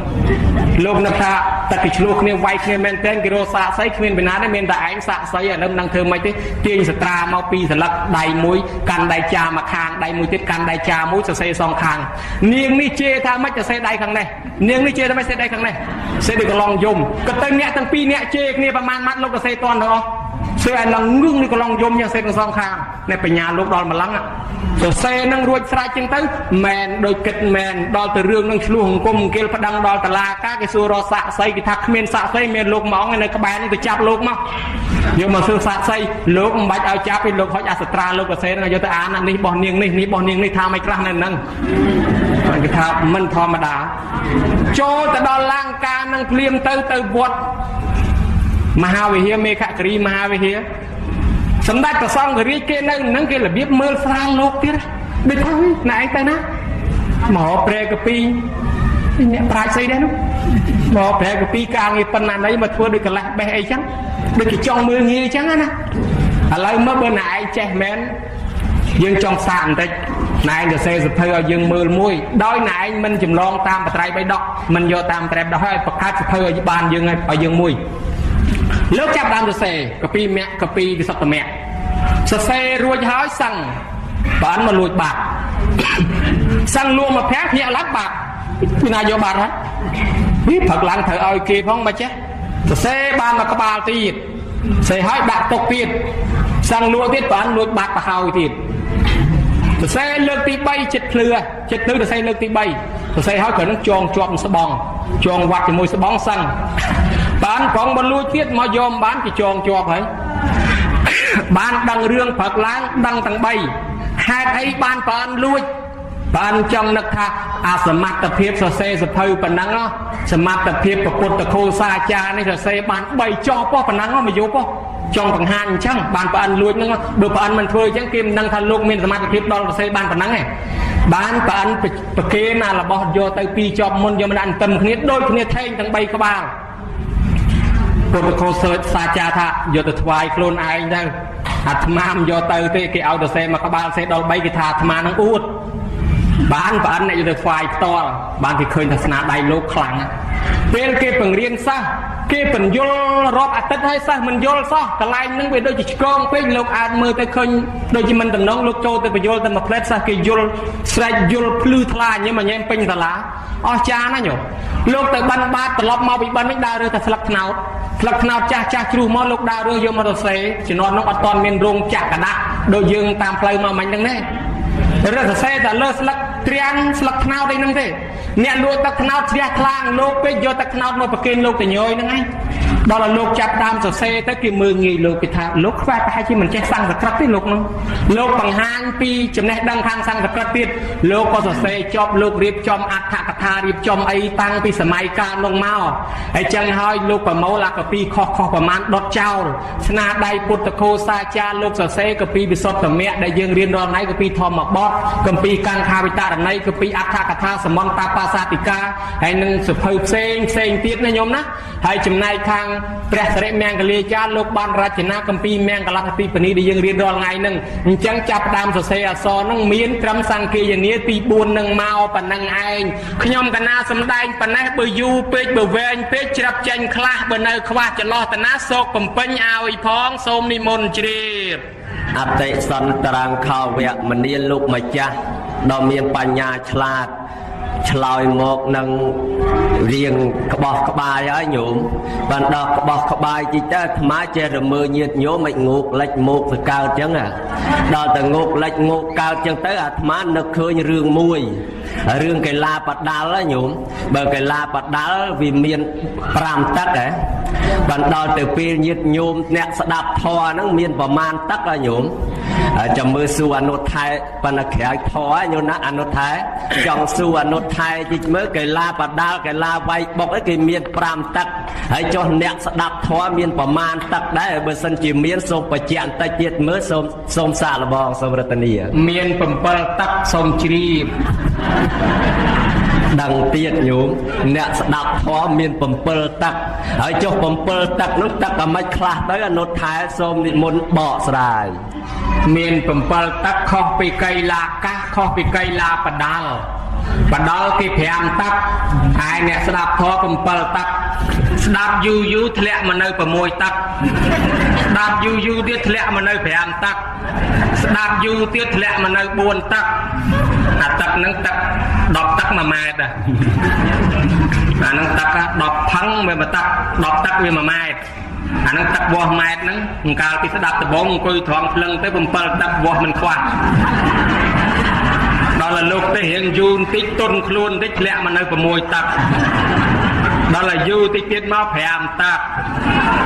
លោកនឹកថាទឹកគេឆ្លោះគ្នាវាយគ្នាមែនទែនគេរកសាកសីគ្មានពីណាទេមានតែឯងសាកសីឥឡូវមិនដឹងធ្វើម៉េចទេទាញសត្រាមក2សន្លឹកដៃមួយកាន់ដៃចាមកខាងដៃមួយទៀតកាន់ដៃចាមួយសរសេរសងខាងនាងនេះជេរថាម៉េចសរសេរដៃខាងនេះនាងនេះជេរថាម៉េចសរសេរដៃខាងនេះសេរីកន្លងយំក៏ទៅអ្នកទាំង2នាក់ជេរគ្នាប្រមាណម៉ាត់លោកក៏សេតន់ទៅអស់សើឲ្យឡើងងឹងនេះកន្លងយំយ៉ាងសេទាំងសងខាងនេះបញ្ញាលោកដល់ម្លឹងសរសេរនឹងរួចស្រេចចឹងទៅមែនដូចគិតមែនដល់ទៅរឿងនឹងឆ្លោះអង្គមអង្គិលប្តឹងដល់តឡាការគេសួររកសាកសីគេថាគ្មានសាកសីមានលោកម៉ោងនៅក្បែរនឹងទៅចាប់លោកមកយកមកសួរសាកសីលោកមិនបាច់ឲ្យចាប់ទេលោកហុចអសត្រាលោកក៏សេនឹងយកទៅអាននេះបោះនាងនេះបោះនាងនេះថាមិនខ្លះនៅហ្នឹងគេថាមិនធម្មតាចូលទៅដល់លង្កានឹងភ្លាមទៅវត្តមហាវិហារមេខគិរីមហាវិហារសម្ដេចព្រះសង្ឃរាជគេនៅនឹងគេរបៀបមើលស្រាលលោកទៀតដូចថាណែឯងទៅណាមហោព្រែកពីអ្នកប្រាជ្ញស្អីដែរនោះមហោព្រែកពីការងារប៉ុណ្ណាណីមកធ្វើដូចកន្លះបេះអីចឹងដូចគេចង់មើលងាយចឹងណាឥឡូវមើលបើណែឯងចេះមែនយើងចង់សាកបន្តិចណែឯងទៅសេសភៅឲ្យយើងមើលមួយដោយណែឯងមិនចម្លងតាមបត្រៃបីដកមិនយកតាមត្រែបដកឲ្យបង្កើតសភៅឲ្យបានយើងឲ្យយើងមួយលោកចាប់ដើមសរសេរកពីមគ្គកពីវិសុទ្ធមគ្គសរសេររួចហើយសឹងបានមកលួចបាត់សឹងលួងមកប្រាក់ភ្ញាក់ឡើងបាត់ពីណាយកបាត់ហើយ វាផឹកឡើងត្រូវឲ្យគេផងមិនចេះសរសេរបានមកក្បាលទៀតសរសេរឲ្យដាក់ទុកទៀតសឹងលួចទៀតបានលួចបាត់ទៅហើយទៀតសរសេរលើកទី3ចិត្តភ្លឺសរសេរលើកទី3សរសេរឲ្យគ្រាន់នឹងចងជាប់ស្បង់ចងវត្តជាមួយស្បង់សឹងបានផងបលួចទៀតមកយកបានគេចងជាប់ហើយបានដឹងរឿងព្រឹកឡើងដឹងទាំង3ហេតុអីបានបានលួចបានចង់នឹកថាអាសមត្ថភាពសរសេរសភៅប៉ុណ្ណឹងសមត្ថភាពប្រពុតខោសាចារនេះសរសេរបាន3ចោះប៉ុណ្ណឹងមកយកចង់បង្ហាញអញ្ចឹងបានប្អិនលួចហ្នឹងបើប្អិនមិនធ្វើអញ្ចឹងគេមិនដឹងថាលោកមានសមត្ថភាពដល់សរសេរបានប៉ុណ្ណឹងទេបានប្អិនប្រគេនអារបស់យកទៅ2ចប់មុនយកមកដាក់ទឹមគ្នាដូចគ្នាថេងទាំង3ក្បាលពុទ្ធខោសាចារថាយកទៅថ្វាយខ្លួនឯងទៅអាត្មាមិនយកទៅទេគេឲ្យសរសេរមកក្បាលសេដល់3គេថាអាត្មានឹងអួតបានប្អិនអ្នកយកទៅថ្វាយផ្ទាល់បានគេឃើញថាស្នាដៃលោកខ្លាំងពេលគេបង្រៀនសិស្សគេបញ្យល់រាប់អាទិត្យឲ្យសិស្សមិនយល់សោះកន្លែងហ្នឹងវាដូចជាឆ្កងពេកលោកអាចមើលទៅឃើញដូចជាមិនតំណងលោកចូលទៅបញ្យល់ទៅមួយផ្លែតសិស្សគេយល់ស្រែកយល់ភ្លឺថ្លាញញ៉ែមពេញសាលាអស់ចាណាញោមលោកទៅបិណ្ឌបាតត្រឡប់មកពីបិណ្ឌវិញដើររើតែស្លឹកត្នោតចាស់ជ្រុះមកលោកដើររើយកមកសរសេរជំនាន់នោះអត់ទាន់មានរោងចក្រកដាក់ដូចយើងតាមផ្លូវមកមិញហ្នឹងទេរត់សរសេរតែលើស្លឹកត្រាំស្លឹកត្នោតអីហ្នឹងទេអ្នកលក់ទឹកត្នោតជ្រះថ្លាងលោកពេកយកទឹកត្នោតមកប្រគេនលោកតញយហ្នឹងឯងដល់ឲ្យលោកចាប់តាមសរសេរទៅគេមើលងាយលោកគេថាលោកខ្វះប្រហែលជាមិនចេះសង្ស្ក្រឹតទេលោកហ្នឹងលោកបង្ហាញពីចំណេះដឹងខាងសង្ស្ក្រឹតទៀតលោកក៏សរសេរចប់លោករៀបចំអត្ថកថារៀបចំអីតាំងពីសម័យកាលនោះមកហើយចឹងហើយលោកប្រមូលអាកពីខុសប្រមាណដុតចោលស្នាដៃពុទ្ធខោសាចារលោកសរសេរកពីវិសុទ្ធមគ្គដែលយើងរៀនរាល់ថ្ងៃកពីធម្មបទកពីកង្ខាវិតារណីកពីអត្ថកថាសមន្តបាសាតិកាហើយនឹងសភៅផ្សេងទៀតណាញោមណាហើយចំណែកខាងព្រះសិរិមង្គលាចារ្យលោកបានរចនាគម្ពីរមង្គលទីបនីដែលយើងរៀនរាល់ថ្ងៃហ្នឹងអញ្ចឹងចាប់ដើមសរសេរអក្សរហ្នឹងមានត្រឹមសង្គាយនាទី4នឹងមកប៉ុណ្ណឹងឯងខ្ញុំកណាសំដែងប៉ុណ្ណេះបើយូរពេកបើវែងពេកច្រាប់ចាញ់ខ្លះបើនៅខ្វះចន្លោះតាណាសោកបំពេញឲ្យផងសូមនិមន្តជ្រាបអតិសន្តរាងខោវៈមនាលោកម្ចាស់ដ៏មានបញ្ញាឆ្លាតឆ្លើយមកនឹងរៀងក្បោះក្បាយហើយញោមបានដល់ក្បោះក្បាយតិចទៅអាត្មាចេះរមើញាតញោមមិនងោកលិចមកទៅកើតចឹងដល់តែងោកលិចងោកកើតចឹងទៅអាត្មានឹកឃើញរឿងមួយរឿងកីឡាបដាល់ញោមបើកីឡាបដាល់វាមាន5ទឹកបានដល់ទៅពេលញាតញោមអ្នកស្ដាប់ធម៌ហ្នឹងមានប្រមាណទឹកញោមចាំមើលសួរអនុថែបណ្ណក្រៅធរញោមណាអនុថែចង់សួរអនុថែតិចមើលកីឡាបដាល់កីឡាវាយបុកឯគេមាន5ទឹកហើយចុះអ្នកស្ដាប់ធម៌មានប្រមាណទឹកដែរបើសិនជាមានសូមបញ្ជាក់បន្តិចទៀតមើលសូមសាកល្បងសូមរតនីមាន7ទឹកសូមជ្រាបដឹងទៀតញោមអ្នកស្ដាប់ធម៌មាន7ទឹកហើយចុះ7ទឹកនោះទឹកអាម៉េចខ្លះទៅអនុថែសូមនិមន្តបកស្រាយមាន7ទឹកខុសពីកីឡាកាសខុសពីកីឡាបដាល់គេ5ទឹកហើយអ្នកស្ដាប់ធម៌7ទឹកស្ដាប់យូរធ្លាក់មកនៅ6ទឹកស្ដាប់យូរទៀតធ្លាក់មកនៅ5ទឹកស្ដាប់យូរទៀតធ្លាក់មកនៅ4ទឹកអាទឹកហ្នឹងទឹក10ទឹក1ម៉ែត្រអាហ្នឹងទឹក10ផឹងវា1ទឹក10ទឹកវា1ម៉ែត្រអាហ្នឹងទឹកវាស់ម៉ែត្រហ្នឹងអង្កាលពីស្ដាប់ដបងអង្គុយត្រង់ភ្លឹងទៅ7ទឹកវាស់មិនខ្វះដល់ឲ្យលោកទេរៀងយូរបន្តិចទុនខ្លួនបន្តិចធ្លាក់មកនៅ6ទឹកដល់ឲ្យយូរតិចទៀតមក5ទឹក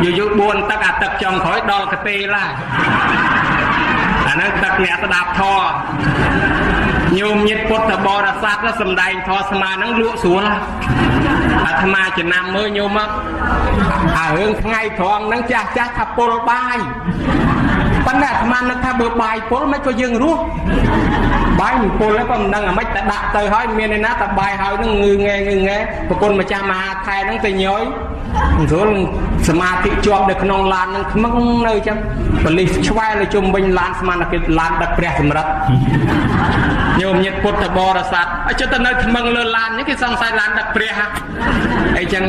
យូរ4ទឹកអាទឹកចុងក្រោយដល់កទេលអាហ្នឹងទឹកអ្នកស្ដាប់ធម៌ញោមញាតិពុទ្ធបរិស័ទសំដែងធម៌ស្មាហ្នឹងលក់ស្រួលអាត្មាចំណាំមើលញោមមកអារឿងថ្ងៃត្រង់ហ្នឹងចាស់ថាពុលបាយប៉ុន្តែអាត្មានឹកថាបើបាយពុលមិនក៏យើងរស់បាយមិនពុលទេក៏មិនដឹងអាម៉េចតែដាក់ទៅហើយមានឯណាតែបាយហើយហ្នឹងងឺងែប្រគុណម្ចាស់មហាខែហ្នឹងទៅញយស្រួលសមាធិជាប់នៅក្នុងឡានហ្នឹងខ្មឹងនៅអញ្ចឹងបលិសឆ្វែលជុំវិញឡានស្មានតែគេឡានដឹកព្រះសម្រិទ្ធញោមញាតិពុទ្ធបរិស័ទឲ្យចិត្តទៅនៅខ្មឹងលើឡាននេះគេសង្ស័យឡានដឹកព្រះអីចឹង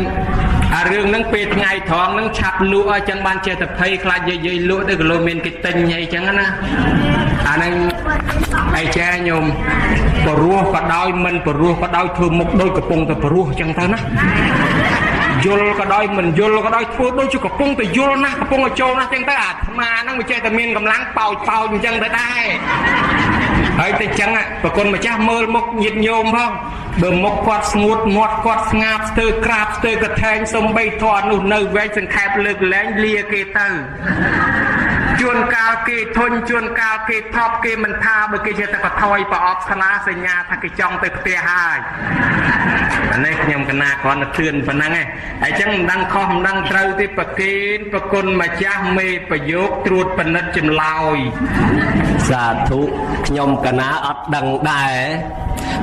អារឿងហ្នឹងពេលថ្ងៃត្រង់ហ្នឹងឆាប់លក់អញ្ចឹងបានចេះតែភ័យខ្លាចយាយលក់ទៅក៏លោកមានគេទិញអីចឹងណាអាហ្នឹងអីចាញោម ព្រោះក៏ដោយមិនព្រោះក៏ដោយធ្វើមុខដូចកំពុងតែព្រោះអញ្ចឹងទៅណាយល់ក៏ដោយមិនយល់ក៏ដោយធ្វើដូចជាកំពុងតែយល់ណាស់កំពុងតែចូលណាស់អញ្ចឹងទៅអាត្មាហ្នឹងវាចេះតែមានកម្លាំងប៉ោចអញ្ចឹងទៅដែរហើយតែអញ្ចឹងប្រគុណម្ចាស់មើលមុខញាតិញោមផងបើមុខគាត់ស្ងួតមាត់គាត់ស្ងាត់ស្ទើរក្រាបស្ទើរកថែងសំបីធរនោះនៅវែងសង្ខេបលើកលែងលាគេទៅជួនកាលគេធុញជួនកាលគេថប់គេមិនថាបើគេចេះតែកថយប្រអប់ស្លាសញ្ញាថាគេចង់ទៅផ្ទះហើយអានេះខ្ញុំកណាគ្រាន់តែធឿនប៉ុណ្ណឹងឯងហើយចឹងមិនដឹងខុសមិនដឹងត្រូវទេប្រកេនប្រគុណម្ចាស់មេប្រយោគត្រួតពិនិត្យចម្លើយសាធុខ្ញុំកណាអត់ដឹងដែរ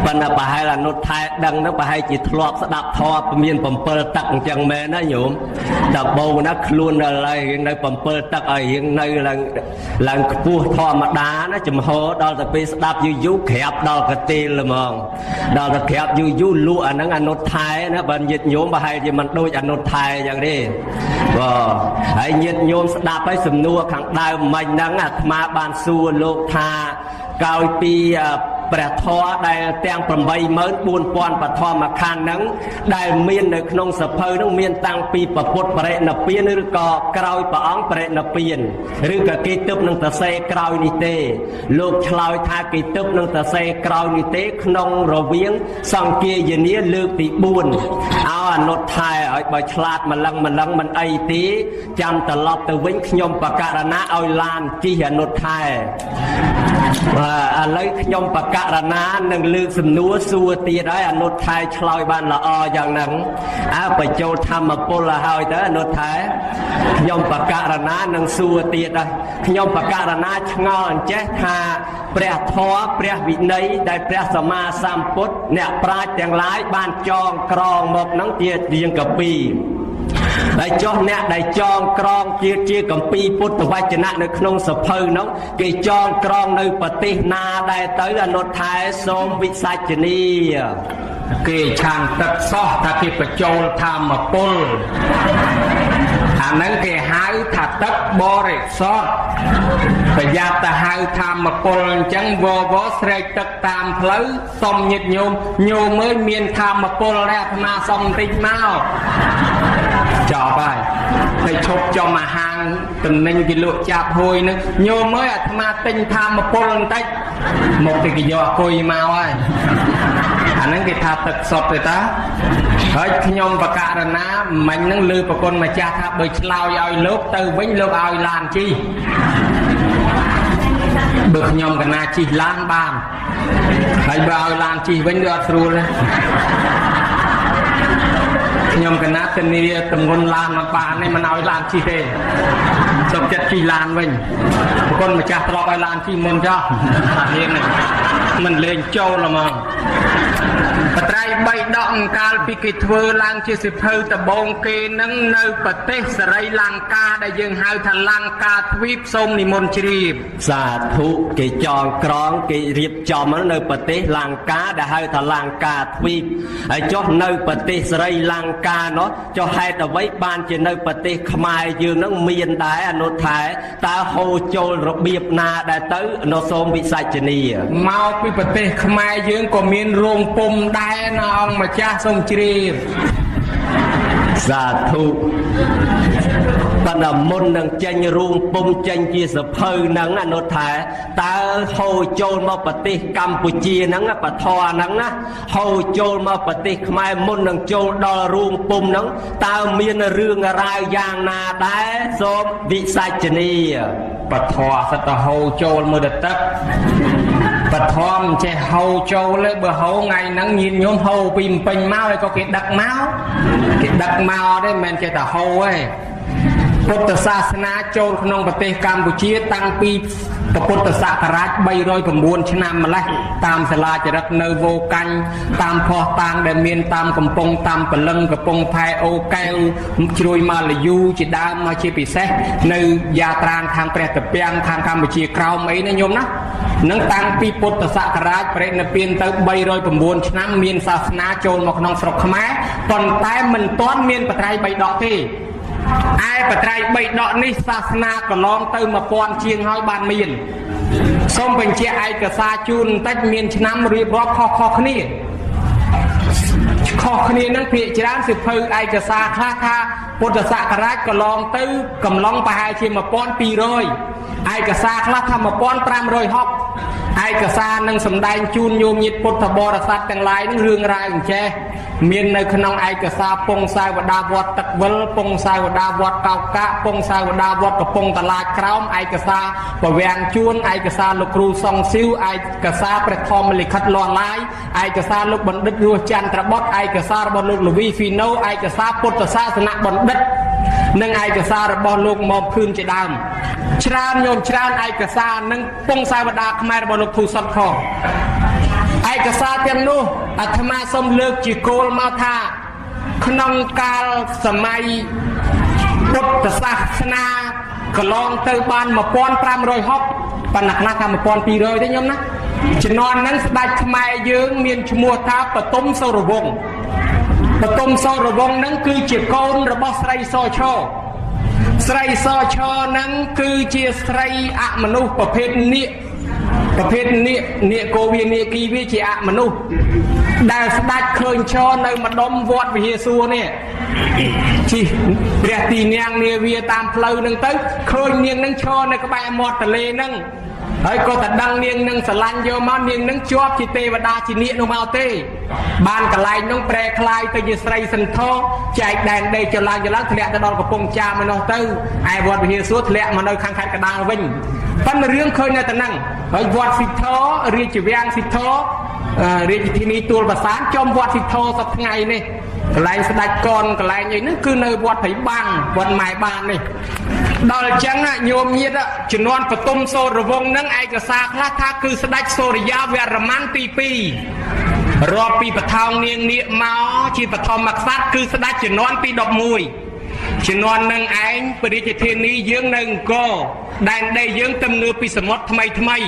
ប៉ុន្តែប្រហែលអនុថែដឹងនោះប្រហែលជាធ្លាប់ស្ដាប់ធម៌មាន7ទឹកអញ្ចឹងមែនណាញោមតើបោណាខ្លួនដល់ហើយរៀងនៅ7ទឹកឲ្យរៀងនៅឡើងខ្ពស់ធម្មតាណាចំហដល់ទៅពេលស្ដាប់យូរក្រាបដល់កទេលហ្មងដល់ទៅក្រាបយូរលក់អាហ្នឹងអនុថែណាបើញាតិញោមប្រហែលជាមិនដូចអនុថែអញ្ចឹងទេបាទហើយញាតិញោមស្ដាប់ហើយសំណួរខាងដើមមិញហ្នឹងអាត្មាបានសួរលោកថាក្រោយពីព្រះធម៌ដែលទាំង84000បឋមខណ្ឌហ្នឹងដែលមាននៅក្នុងសភៅហ្នឹងមានតាំងពីពុទ្ធបរិនិព្វានឬក៏ក្រោយព្រះអង្គបរិនិព្វានឬក៏គេទើបនឹងសរសេរក្រោយនេះទេលោកឆ្លើយថាគេទើបនឹងសរសេរក្រោយនេះទេក្នុងរវាងសង្គាយនាលើកទី4ឲ្យអនុថែឲ្យបើឆ្លាតម្លឹងមិនអីទេចាំត្រឡប់ទៅវិញខ្ញុំបករណាឲ្យឡានជិះអនុថែបាទឥឡូវខ្ញុំបករណានឹងលើកសំណួរសួរទៀតហើយអនុថែឆ្លើយបានល្អយ៉ាងហ្នឹងបញ្ចូលធម្មពលហើយទៅអនុថែខ្ញុំបករណានឹងសួរទៀតហើយខ្ញុំបករណាឆ្ងល់អញ្ចេះថាព្រះធម៌ព្រះវិន័យដែលព្រះសម្មាសម្ពុទ្ធអ្នកប្រាជ្ញទាំងឡាយបានចងក្រងមកហ្នឹងជារៀងកាពីហើយចុះអ្នកដែលចងក្រងជាគម្ពីរពុទ្ធវចនៈនៅក្នុងសភៅនោះគេចងក្រងនៅប្រទេសណាដែរទៅអនុថែសូមវិសាចនីគេឆានទឹកសោះថាគេបញ្ចូលធម្មពលអាហ្នឹងគេហៅថាទឹកបរិសុទ្ធប្រយ័ត្នទៅហៅធម្មពលអញ្ចឹងវស្រែកទឹកតាមផ្លូវសុំញាតិញោមអើយមានធម្មពលដែរអាត្មាសុំបន្តិចមកចប់ហើយទៅឈប់ចំអាហារតំណែងគេលក់ចាប់ហួយនឹងញោមអើយអាត្មាទិញធម្មពលបន្តិចមកទៅគេយកអគុយមកហើយអាហ្នឹងគេថាទឹកសុទ្ធទេតាហើយខ្ញុំបករណាមិញហ្នឹងលើប្រគុណម្ចាស់ថាបើឆ្លោយឲ្យលោកទៅវិញលោកឲ្យឡានជិះបើខ្ញុំកណាជិះឡានបានហើយបើឲ្យឡានជិះវិញវាអត់ស្រួលទេខ្ញុំកណាធានាតម្ងន់ឡានមកបាននេះមិនឲ្យឡានជិះទេសុំចិត្តជិះឡានវិញប្រគុណម្ចាស់ធ្លាប់ឲ្យឡានជិះមុនចោះរៀងហ្នឹងមិនលេងចូលហ្មងបត្រៃ3ដកកាលពីគេធ្វើឡើងជាសិភៅដំបងគេនឹងនៅប្រទេសសេរីលង្កាដែលយើងហៅថាលង្កាទ្វីបសូមនិមន្តជ្រាបសាធុគេចងក្រងគេរៀបចំនៅប្រទេសលង្កាដែលហៅថាលង្កាទ្វីបហើយចុះនៅប្រទេសសេរីលង្កានោះចុះហេតុអ្វីបានជានៅប្រទេសខ្មែរយើងនឹងមានដែរអនុថែតើហូរចូលរបៀបណាដែរទៅអនុសូមវិសាចនីមកពីប្រទេសខ្មែរយើងក៏មានរោងពុម្ពដែរណាអង្គម្ចាស់សូមជ្រាបសាធុបណ្ដមុននឹងចេញរួមពុំចេញជាសភៅហ្នឹងអនុថែតើហូរចូលមកប្រទេសកម្ពុជាហ្នឹងបធរហ្នឹងណាហូរចូលមកប្រទេសខ្មែរមុននឹងចូលដល់រួមពុំហ្នឹងតើមានរឿងរ៉ាវយ៉ាងណាដែរសូមវិសាចនីបធរសិតទៅហូរចូលមើលទឹកបធមចេះហូរចូលទេបើហូរថ្ងៃហ្នឹងញាតិញោមហូរពីពេញមកហើយក៏គេដឹកមកទេមិនមែនចេះតែហូរទេពុទ្ធសាសនាចូលក្នុងប្រទេសកម្ពុជាតាំងពីពុទ្ធសករាជ309ឆ្នាំម្លេះតាមសាលាចរិតនៅវោកាញ់តាមផោះតាងដែលមានតាមកំពង់តាមពលឹងកំពង់ផែអូកែវជ្រួយម៉ាឡាយូជាដើមមកជាពិសេសនៅយាត្រាខាងព្រះតាពាំងខាងកម្ពុជាក្រោមអីណាញោមណានឹងតាំងពីពុទ្ធសករាជបរិនិព្វានទៅ309ឆ្នាំមានសាសនាចូលមកក្នុងស្រុកខ្មែរប៉ុន្តែមិនទាន់មានបត្រៃ3ដកទេឯបត្រៃ3ដកនេះសាសនាកន្លងទៅ1000ជាងហើយបានមាន សូមបញ្ជាក់ឯកសារជូនបន្តិចមានឆ្នាំរៀបរាប់ខុសគ្នានឹងភាគច្រើនសិភៅឯកសារខ្លះថាពុទ្ធសករាជកន្លងទៅកំឡុងប្រហែលជា1200ឯកសារខ្លះថា1560ឯកសារនឹងសម្ដែងជូនញោមញាតិពុទ្ធបរិស័ទទាំងឡាយនឹងរឿងរ៉ាវអញ្ចេះមាននៅក្នុងឯកសារពងសាវតាវត្តទឹកវិលពងសាវតាវត្តកោកកាពងសាវតាវត្តកំពង់តឡាចក្រោមឯកសារប្រវាំងជួនឯកសារលោកគ្រូសុងស៊ីវឯកសារព្រះធម្មលិខិតលាស់ឡាយឯកសារលោកបណ្ឌិតរស់ចន្ទ្របុត្រឯកសាររបស់លោកលវីហ្វីណូឯកសារពុទ្ធសាសនបណ្ឌិតនិងឯកសាររបស់លោកមកភឿនជាដើមច្រើនញោមច្រើនឯកសារនិងពងសាវតាខ្មែររបស់លោកធូសុតខឯកសារទាំងនោះអាត្មាសូមលើកជាគោលមកថាក្នុងកាលសម័យពុទ្ធសាសនាកន្លងទៅបាន1560ប៉ុន្តែខ្លះថា1200ទេញោមណាជំនាន់ហ្នឹងស្ដេចខ្មែរយើងមានឈ្មោះថាបទុមសូរវង្សបទុមសូរវង្សហ្នឹងគឺជាកូនរបស់ស្រីសឈរស្រីសឈរហ្នឹងគឺជាស្រីអមនុស្សប្រភេទនាគោវានាគីវាជាអមនុស្សដែលស្ដេចឃើញឈរនៅម្ដុំវត្តវិហារសួរនេះជិះព្រះទីនាងនាវាតាមផ្លូវហ្នឹងទៅឃើញនាងហ្នឹងឈរនៅក្បែរមាត់ទន្លេហ្នឹងហើយក៏តែដឹងនាងនឹងស្រឡាញ់យកមកនាងនឹងជាប់ជាទេវតាជានាគនោះមកទេបានកន្លែងនោះប្រែคล้ายទៅជាស្រីសន្ធរចែកដែនដីចឡើងធ្លាក់ទៅដល់កំពង់ចាមឯនោះទៅឯវត្តវិហារសួរធ្លាក់មកនៅខាងខេត្តកណ្ដាលវិញប៉ុន្តែរឿងឃើញនៅតែហ្នឹងហើយវត្តសិទ្ធររាជវាំងសិទ្ធររាជធានីទួលប្រសាទចំវត្តសិទ្ធរសប្តាហ៍ថ្ងៃនេះកន្លែងស្ដេចកនកន្លែងអីហ្នឹងគឺនៅវត្តព្រៃបាំងវត្តម៉ែបាននេះដល់អញ្ចឹងញោមញាតិជំនាន់បទុមសូរវង្សហ្នឹងឯកសារខ្លះថាគឺស្ដេចសូរិយាវរ្ម័នទី2រាប់ពីបថោងនាងនាគមកជាបឋមក្សត្រគឺស្ដេចជំនាន់ទី11ជំនាន់នឹងឯងព្រះរាជធានីយើងនៅអង្គរដែនដីយើងទំនើបពីសមុទ្រថ្មី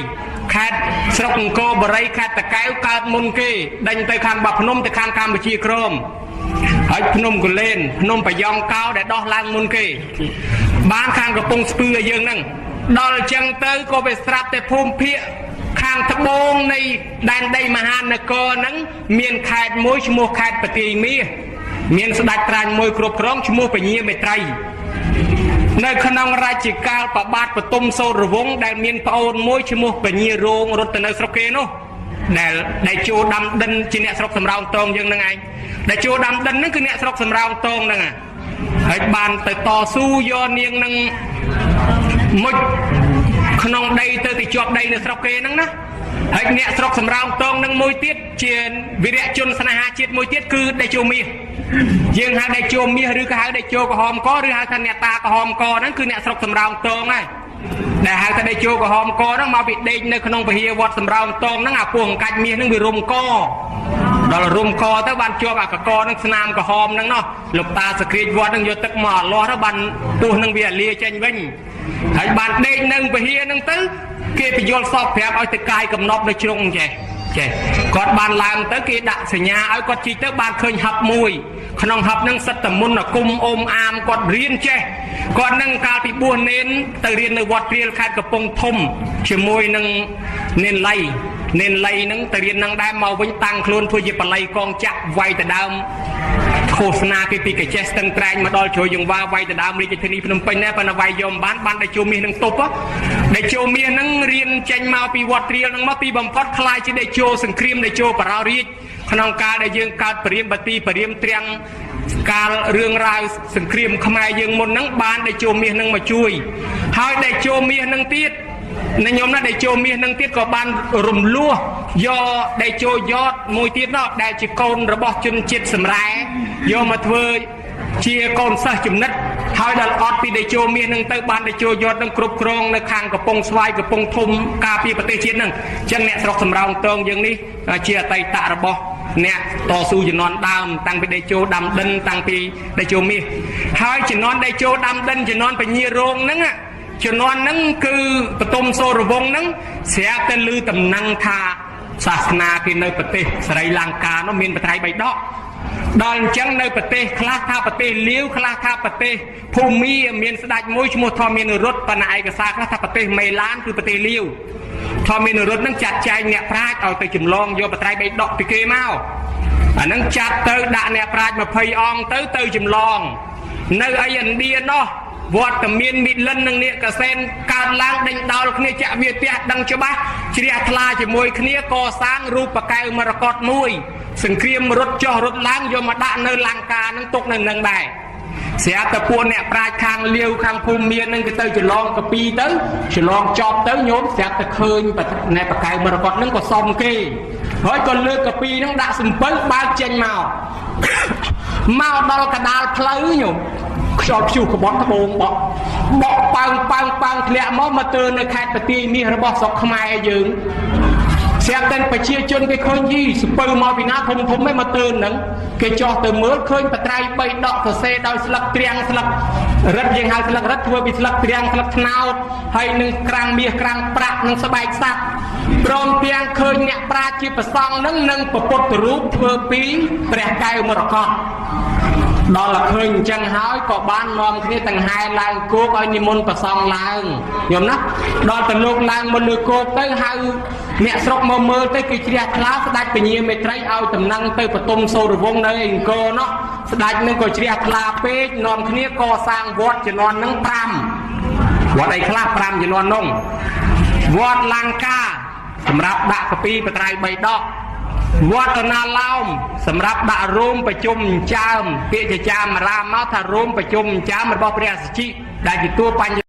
ខេត្តស្រុកអង្គរបូរីខេត្តតាកែវកើតមុនគេដេញទៅខាងបាភ្នំទៅខាងកម្ពុជាក្រមហើយភ្នំកូលែនភ្នំបយ៉ង់កោដែលដោះឡើងមុនគេបានខាងកំពង់ស្ពឺឲ្យយើងហ្នឹងដល់អញ្ចឹងទៅក៏វាស្រាប់តែភូមិភាគខាងត្បូងនៃដែនដីមហានគរហ្នឹងមានខេត្តមួយឈ្មោះខេត្តបន្ទាយមាសមានស្ដេចត្រាញ់មួយគ្រប់គ្រងឈ្មោះពញាមេត្រីនៅក្នុងរជ្ជកាលប្របាទបទុមសូរវង្សដែលមានប្អូនមួយឈ្មោះពញារងរត់ទៅនៅស្រុកគេនោះដែលចូលដាំដិនជាអ្នកស្រុកសំរោងតងយើងហ្នឹងឯងដែលចូលដាំដិនហ្នឹងគឺអ្នកស្រុកសំរោងតងហ្នឹងហើយបានទៅតស៊ូយកនាងនឹងមុជក្នុងដីទៅជាប់ដីនៅស្រុកគេហ្នឹងណាហើយអ្នកស្រុកសំរោងតងនឹងមួយទៀតជាវីរៈជនស្នេហាជាតិមួយទៀតគឺដេជោមាសយើងហៅដេជោមាសឬក៏ហៅដេជោក្រហមកឬហៅថាអ្នកតាក្រហមកហ្នឹងគឺអ្នកស្រុកសំរោងតងហើយដែលហៅថាដេជោក្រហមកហ្នឹងមកពីដេកនៅក្នុងពហិវត្តសំរោងតងហ្នឹងអាពោះអង្កាច់មាសហ្នឹងវារុំកដល់រុំកទៅបានជាប់អាកកហ្នឹងស្នាមក្រហមហ្នឹងណោះលោកតាសក្រាចវត្តហ្នឹងយកទឹកមកអលាស់ទៅបានពោះហ្នឹងវាលាចេញវិញហើយបានដេកនៅពហិហ្នឹងទៅគេបញ្យល់សពប្រាប់ឲ្យទៅកាយកំណប់នៅជ្រុងចេះគាត់បានឡើងទៅគេដាក់សញ្ញាឲ្យគាត់ជីកទៅបានឃើញហឹបមួយក្នុងហឹបហ្នឹងសិតតមុនគុំអ៊ំអាមគាត់រៀនចេះគាត់នឹងកាលពីបួសនេនទៅរៀននៅវត្តព្រាលខេត្តកំពង់ធំជាមួយនឹងនេនលៃហ្នឹងទៅរៀននឹងដែរមកវិញតាំងខ្លួនធ្វើជាបល័យកងចាក់វាយទៅដើមឃោសនាគេពីកចេះស្ទឹងត្រែងមកដល់ជ្រោយយង្វាវាយទៅដើមរាជធានីភ្នំពេញដែរប៉ុន្តែវាយយកមិនបានដេជោមាសនឹងទប់ដេជោមាសហ្នឹងរៀនចេញមកពីវត្តព្រាលហ្នឹងមកទីបំផុតខ្លាយជាដេជោសង្គ្រាមដេជោបរោរាជក្នុងកាលដែលយើងកើតព្រាមបទីព្រាមត្រាំងកាលរឿងរ៉ាវសង្គ្រាមខ្មែរយើងមុនហ្នឹងបានដេជោមាសហ្នឹងមកជួយហើយដេជោមាសហ្នឹងទៀតនៅញោមណាដេជោមាសនឹងទៀតក៏បានរំលោះយកដេជោយ៉តមួយទៀតនោះដែលជាកូនរបស់ជនជាតិសម្រែយកមកធ្វើជាកូនសិស្សចំណិតហើយដល់អត់ពីដេជោមាសនឹងទៅបានដេជោយ៉តនឹងគ្រប់គ្រងនៅខាងកំពង់ស្វាយកំពង់ធំការពារប្រទេសជាតិហ្នឹងអញ្ចឹងអ្នកស្រុកសំរោងតងយើងនេះជាអតីតរបស់អ្នកតស៊ូជំនាន់ដើមតាំងពីដេជោដាំដិនតាំងពីដេជោមាសហើយជំនាន់ដេជោដាំដិនជំនាន់ពញារងហ្នឹងជំនាន់ហ្នឹងគឺបទុមសូរវង្សហ្នឹងស្រាប់តែឮតំណែងថា សាសនាគេនៅប្រទេសស្រីលង្កានោះមានបត្រៃ3ដកដល់អញ្ចឹងនៅប្រទេសខ្លះថាប្រទេសលាវខ្លះថាប្រទេសភូមាមានស្ដេចមួយឈ្មោះធម្មមានរុទ្ធបណ្ណាឯកសារខ្លះថាប្រទេសមេឡានគឺប្រទេសលាវធម្មមានរុទ្ធនឹងចាត់ចែងអ្នកប្រាជ្ញឲ្យទៅចម្លងយកបត្រៃ3ដកពីគេមកអានឹងចាត់ទៅដាក់អ្នកប្រាជ្ញ20អង្គទៅចម្លងនៅឯឥណ្ឌានោះវត្តមានមីលិននិងនាគកសែនកើតឡើងដេញដោលគ្នាចាក់វាផ្ទះដឹងច្បាស់ជ្រះថ្លាជាមួយគ្នាកសាងរូបកែវមរកតមួយសង្គ្រាមរត់ចុះរត់ឡើងយកមកដាក់នៅលង្កានឹងទុកនៅនឹងដែរស្រាប់តែពួកអ្នកប្រាជ្ញខាងលាវខាងភូមិមាននឹងគេទៅច្រឡងកពីទៅច្រឡងចប់ទៅញោមស្រាប់តែឃើញអ្នកបកែវមរកតនឹងក៏សុំគេហើយក៏លើកកពីនឹងដាក់សំពៅបើកចេញមកដល់កដាលផ្លូវញោមខ្យល់ព្យុះក្បត់ត្បូងបក់ប៉ើងធ្លាក់មកទើនៅខេត្តបទាយមាសរបស់ស្រុកខ្មែរយើងស្រាប់តែប្រជាជនគេឃើញយីសំពៅមកពីណាធំឯមកទើហ្នឹងគេចោះទៅមើលឃើញបត្រៃ3ដកសរសេរដោយស្លឹកត្រាំងស្លឹករឹតយើងហៅស្លឹករឹតធ្វើពីស្លឹកត្រាំងស្លឹកត្នោតហើយនឹងក្រាំងមាសក្រាំងប្រាក់និងស្បែកសត្វព្រមទាំងឃើញអ្នកប្រាជ្ញជាប្រសង់នឹងនឹងពុទ្ធរូបធ្វើពីព្រះកែវមរកតដល់តែឃើញអញ្ចឹងហើយក៏បាននាំគ្នាទាំងហែឡើងគោកឲ្យនិមន្តប្រសង់ឡើងញោមណាដល់ទៅលោកឡើងមកលើគោកទៅហៅអ្នកស្រុកមកមើលទៅគេជ្រះថ្លាស្ដេចពញាមេត្រីឲ្យតំណែងទៅបតុមសូរវង្សនៅអង្គរនោះស្ដេចនឹងក៏ជ្រះថ្លាពេកនាំគ្នាកសាងវត្តជំនាន់នឹង5វត្តអីខ្លះ5ជំនាន់នោះវត្តលង្កាសម្រាប់ដាក់កពីបត្រៃ3ដកវត្តណាឡោមសម្រាប់ដាក់រោមប្រជុំចើមពាក្យចាមរាមមកថារោមប្រជុំចើមរបស់ព្រះសច្ជីដែលជាតួបញ្ញ